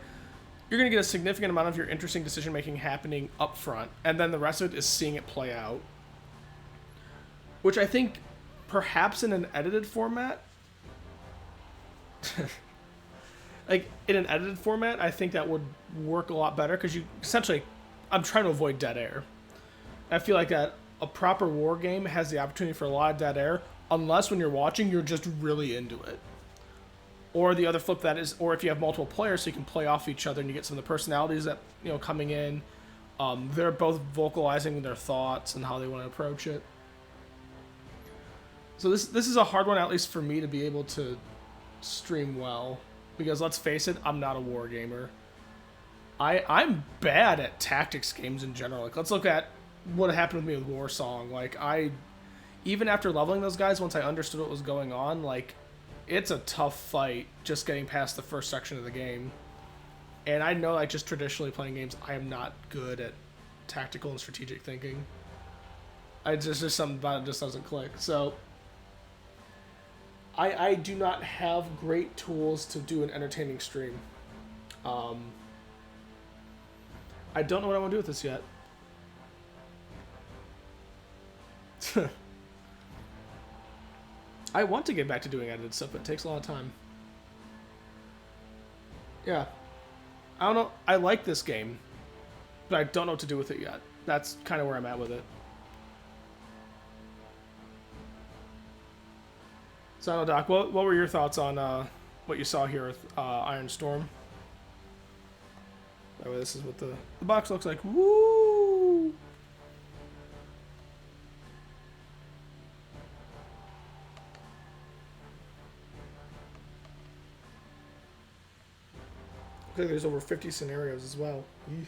You're going to get a significant amount of your interesting decision making happening up front, and then the rest of it is seeing it play out. Which I think perhaps in an edited format, like in an edited format, I think that would work a lot better because you essentially, I'm trying to avoid dead air. I feel like that a proper war game has the opportunity for a lot of dead air, unless when you're watching, you're just really into it. Or the other flip that is, or if you have multiple players, so you can play off each other and you get some of the personalities that, you know, coming in. They're both vocalizing their thoughts and how they want to approach it. So this is a hard one, at least for me, to be able to stream well. Because let's face it, I'm not a war gamer. I'm bad at tactics games in general. Like, let's look at what happened with me with Warsong. Like, even after leveling those guys, once I understood what was going on, like, it's a tough fight just getting past the first section of the game. And I know, like, just traditionally playing games, I am not good at tactical and strategic thinking. Just something about it just doesn't click. So I do not have great tools to do an entertaining stream. I don't know what I want to do with this yet. I want to get back to doing edited stuff, but it takes a lot of time. Yeah. I don't know. I like this game, but I don't know what to do with it yet. That's kind of where I'm at with it. So, I don't know, Doc, what were your thoughts on what you saw here with Iron Storm? By the way, this is what the box looks like. Woo! I think there's over 50 scenarios as well. Eesh.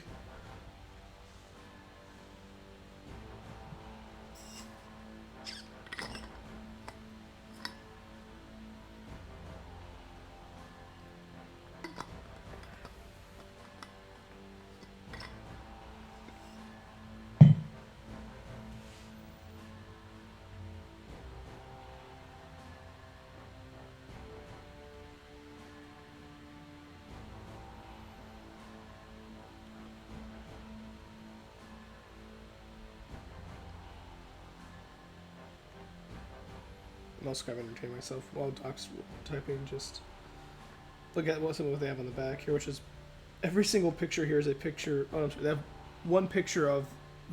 I'm also kind of entertaining myself while Doc's typing. Just look at what they have on the back here, which is every single picture here is a picture. Oh, I'm sorry, they have one picture of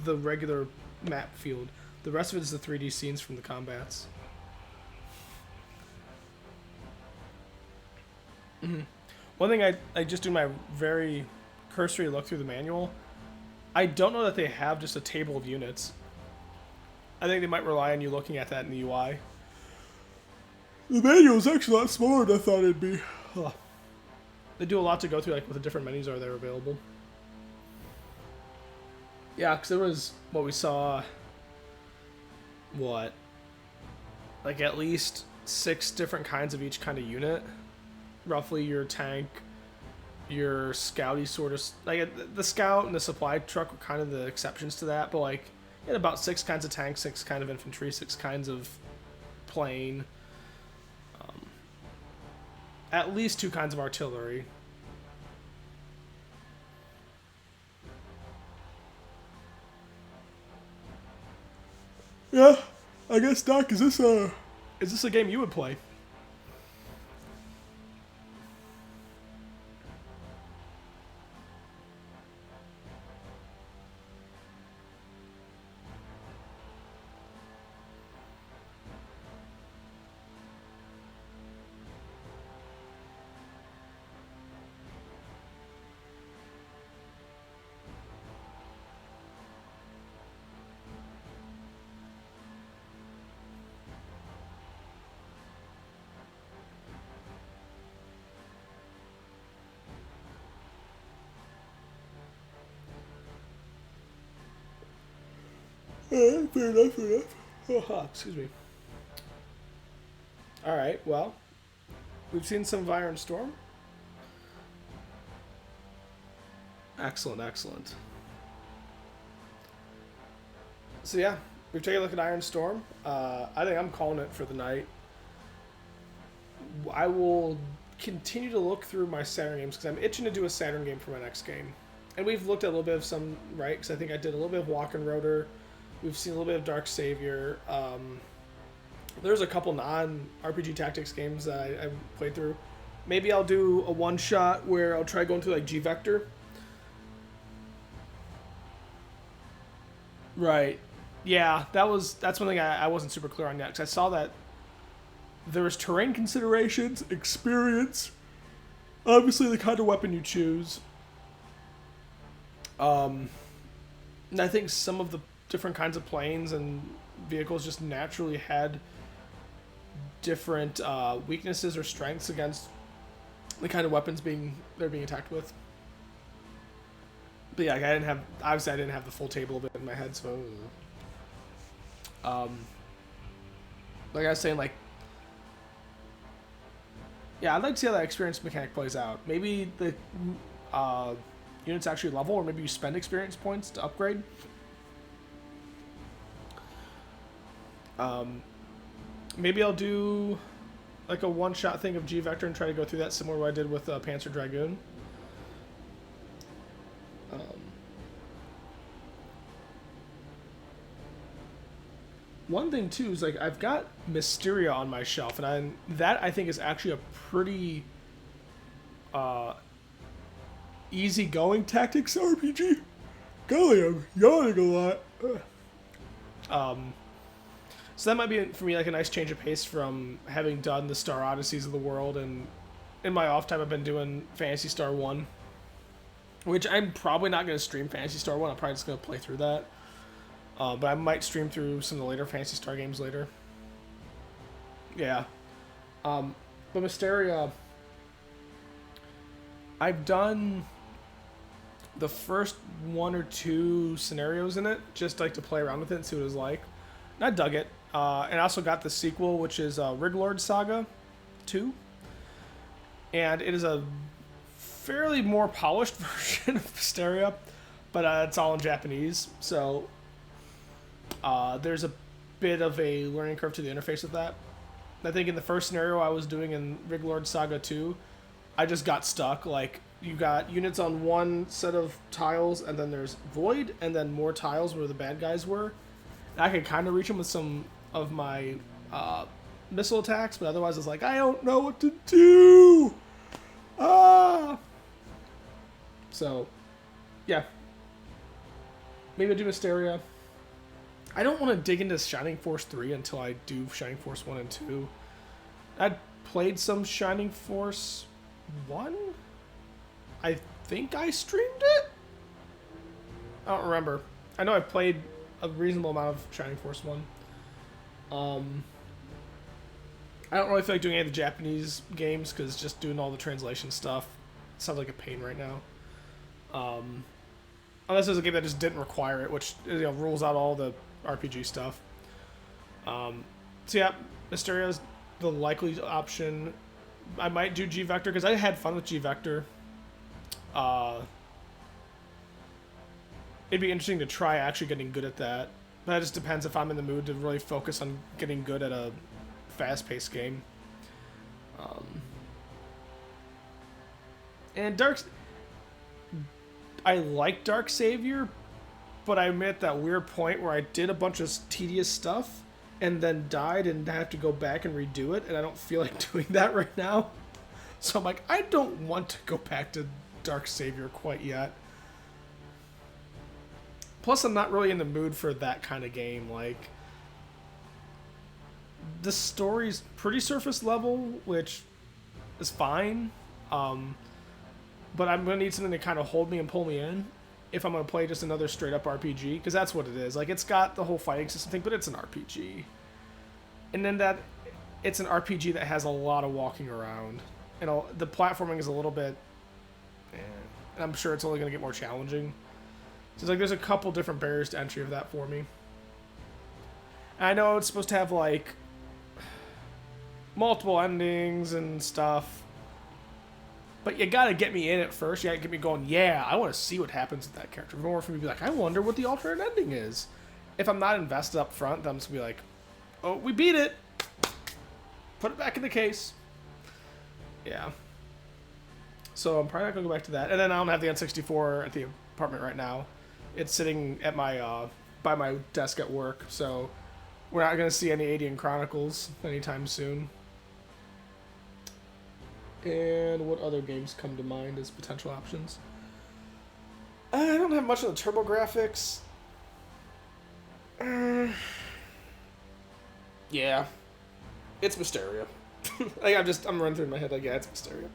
the regular map field. The rest of it is the 3D scenes from the combats. Mm-hmm. One thing I just do my very cursory look through the manual. I don't know that they have just a table of units. I think they might rely on you looking at that in the UI. The manual is actually a lot smaller than I thought it'd be. Ugh. They do a lot to go through, like what the different menus are there available. Yeah, because there was what we saw. What? Like at least 6 different kinds of each kind of unit. Roughly your tank, your scouty sort of like the scout and the supply truck were kind of the exceptions to that, but like you had about 6 kinds of tanks, 6 kinds of infantry, 6 kinds of plane. At least 2 kinds of artillery. Yeah, I guess, Doc, is this a game you would play? Fair enough, fair enough. Oh, excuse me. Alright, well, we've seen some of Iron Storm. Excellent, excellent. So yeah, we've taken a look at Iron Storm. I think I'm calling it for the night. I will continue to look through my Saturn games because I'm itching to do a Saturn game for my next game. And we've looked at a little bit of some, right? Because I think I did a little bit of Walk and Rotor. We've seen a little bit of Dark Savior. There's a couple non-RPG Tactics games that I played through. Maybe I'll do a one-shot where I'll try going through like G-Vector. Right. Yeah, that's one thing I wasn't super clear on yet, because I saw that there was terrain considerations, experience, obviously the kind of weapon you choose. And I think some of the different kinds of planes and vehicles just naturally had different weaknesses or strengths against the kind of weapons they're being attacked with. But yeah, like I didn't have the full table of it in my head, so like I was saying, like yeah, I'd like to see how that experience mechanic plays out. Maybe the units actually level, or maybe you spend experience points to upgrade. Maybe I'll do like a one-shot thing of G-Vector and try to go through that similar to what I did with Panzer Dragoon. one thing too is like I've got Mysteria on my shelf, and I think is actually a pretty easygoing tactics RPG. Golly, I'm yawning a lot. So that might be for me like a nice change of pace from having done the Star Odysseys of the world, and in my off time I've been doing Phantasy Star 1, which I'm probably not going to stream Phantasy Star 1. I'm probably just going to play through that. But I might stream through some of the later Phantasy Star games later. Yeah. But Mysteria, I've done the first 1 or 2 scenarios in it, just like to play around with it and see what it was like. And I dug it. And I also got the sequel, which is Riglord Saga 2. And it is a fairly more polished version of Mysteria, but it's all in Japanese. So there's a bit of a learning curve to the interface of that. I think in the first scenario I was doing in Riglord Saga 2, I just got stuck. Like, you got units on one set of tiles, and then there's void, and then more tiles where the bad guys were. And I could kind of reach them with some of my missile attacks, but otherwise it's like, I don't know what to do! So, yeah. Maybe I'll do Mysteria. I don't want to dig into Shining Force 3 until I do Shining Force 1 and 2. I'd played some Shining Force 1? I think I streamed it? I don't remember. I know I played a reasonable amount of Shining Force 1. I don't really feel like doing any of the Japanese games because just doing all the translation stuff sounds like a pain right now. Unless there's a game that just didn't require it, which rules out all the RPG stuff. So yeah, Mysteria's the likely option. I might do G Vector because I had fun with G Vector. It'd be interesting to try actually getting good at that. That just depends if I'm in the mood to really focus on getting good at a fast-paced game. And I like Dark Savior, but I'm at that weird point where I did a bunch of tedious stuff and then died and have to go back and redo it, and I don't feel like doing that right now. So I'm like, I don't want to go back to Dark Savior quite yet. Plus, I'm not really in the mood for that kind of game. Like, the story's pretty surface level, which is fine. But I'm going to need something to kind of hold me and pull me in if I'm going to play just another straight-up RPG, because that's what it is. Like, it's got the whole fighting system thing, but it's an RPG. And then it's an RPG that has a lot of walking around. And the platforming is a little bit... and I'm sure it's only going to get more challenging. So it's like there's a couple different barriers to entry of that for me. And I know it's supposed to have, like, multiple endings and stuff. But you gotta get me in it first. You gotta get me going, yeah, I want to see what happens with that character. More for me to be like, I wonder what the alternate ending is. If I'm not invested up front, then I'm just gonna be like, oh, we beat it. Put it back in the case. Yeah. So I'm probably not gonna go back to that. And then I don't have the N64 at the apartment right now. It's sitting at my by my desk at work, so we're not gonna see any 80 Chronicles anytime soon. And what other games come to mind as potential options? I don't have much of the TurboGrafx. Yeah. It's Mysteria. Like, I'm running through my head like, yeah, it's Mysteria.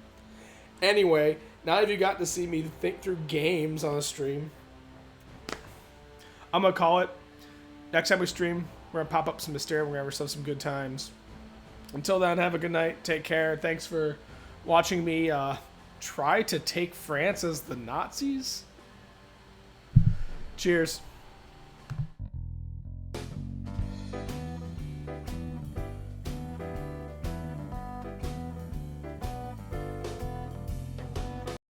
Anyway, now that you got to see me think through games on the stream, I'm going to call it. Next time we stream, we're going to pop up some Mysteria. We're going to have ourselves some good times. Until then, have a good night. Take care. Thanks for watching me try to take France as the Nazis. Cheers.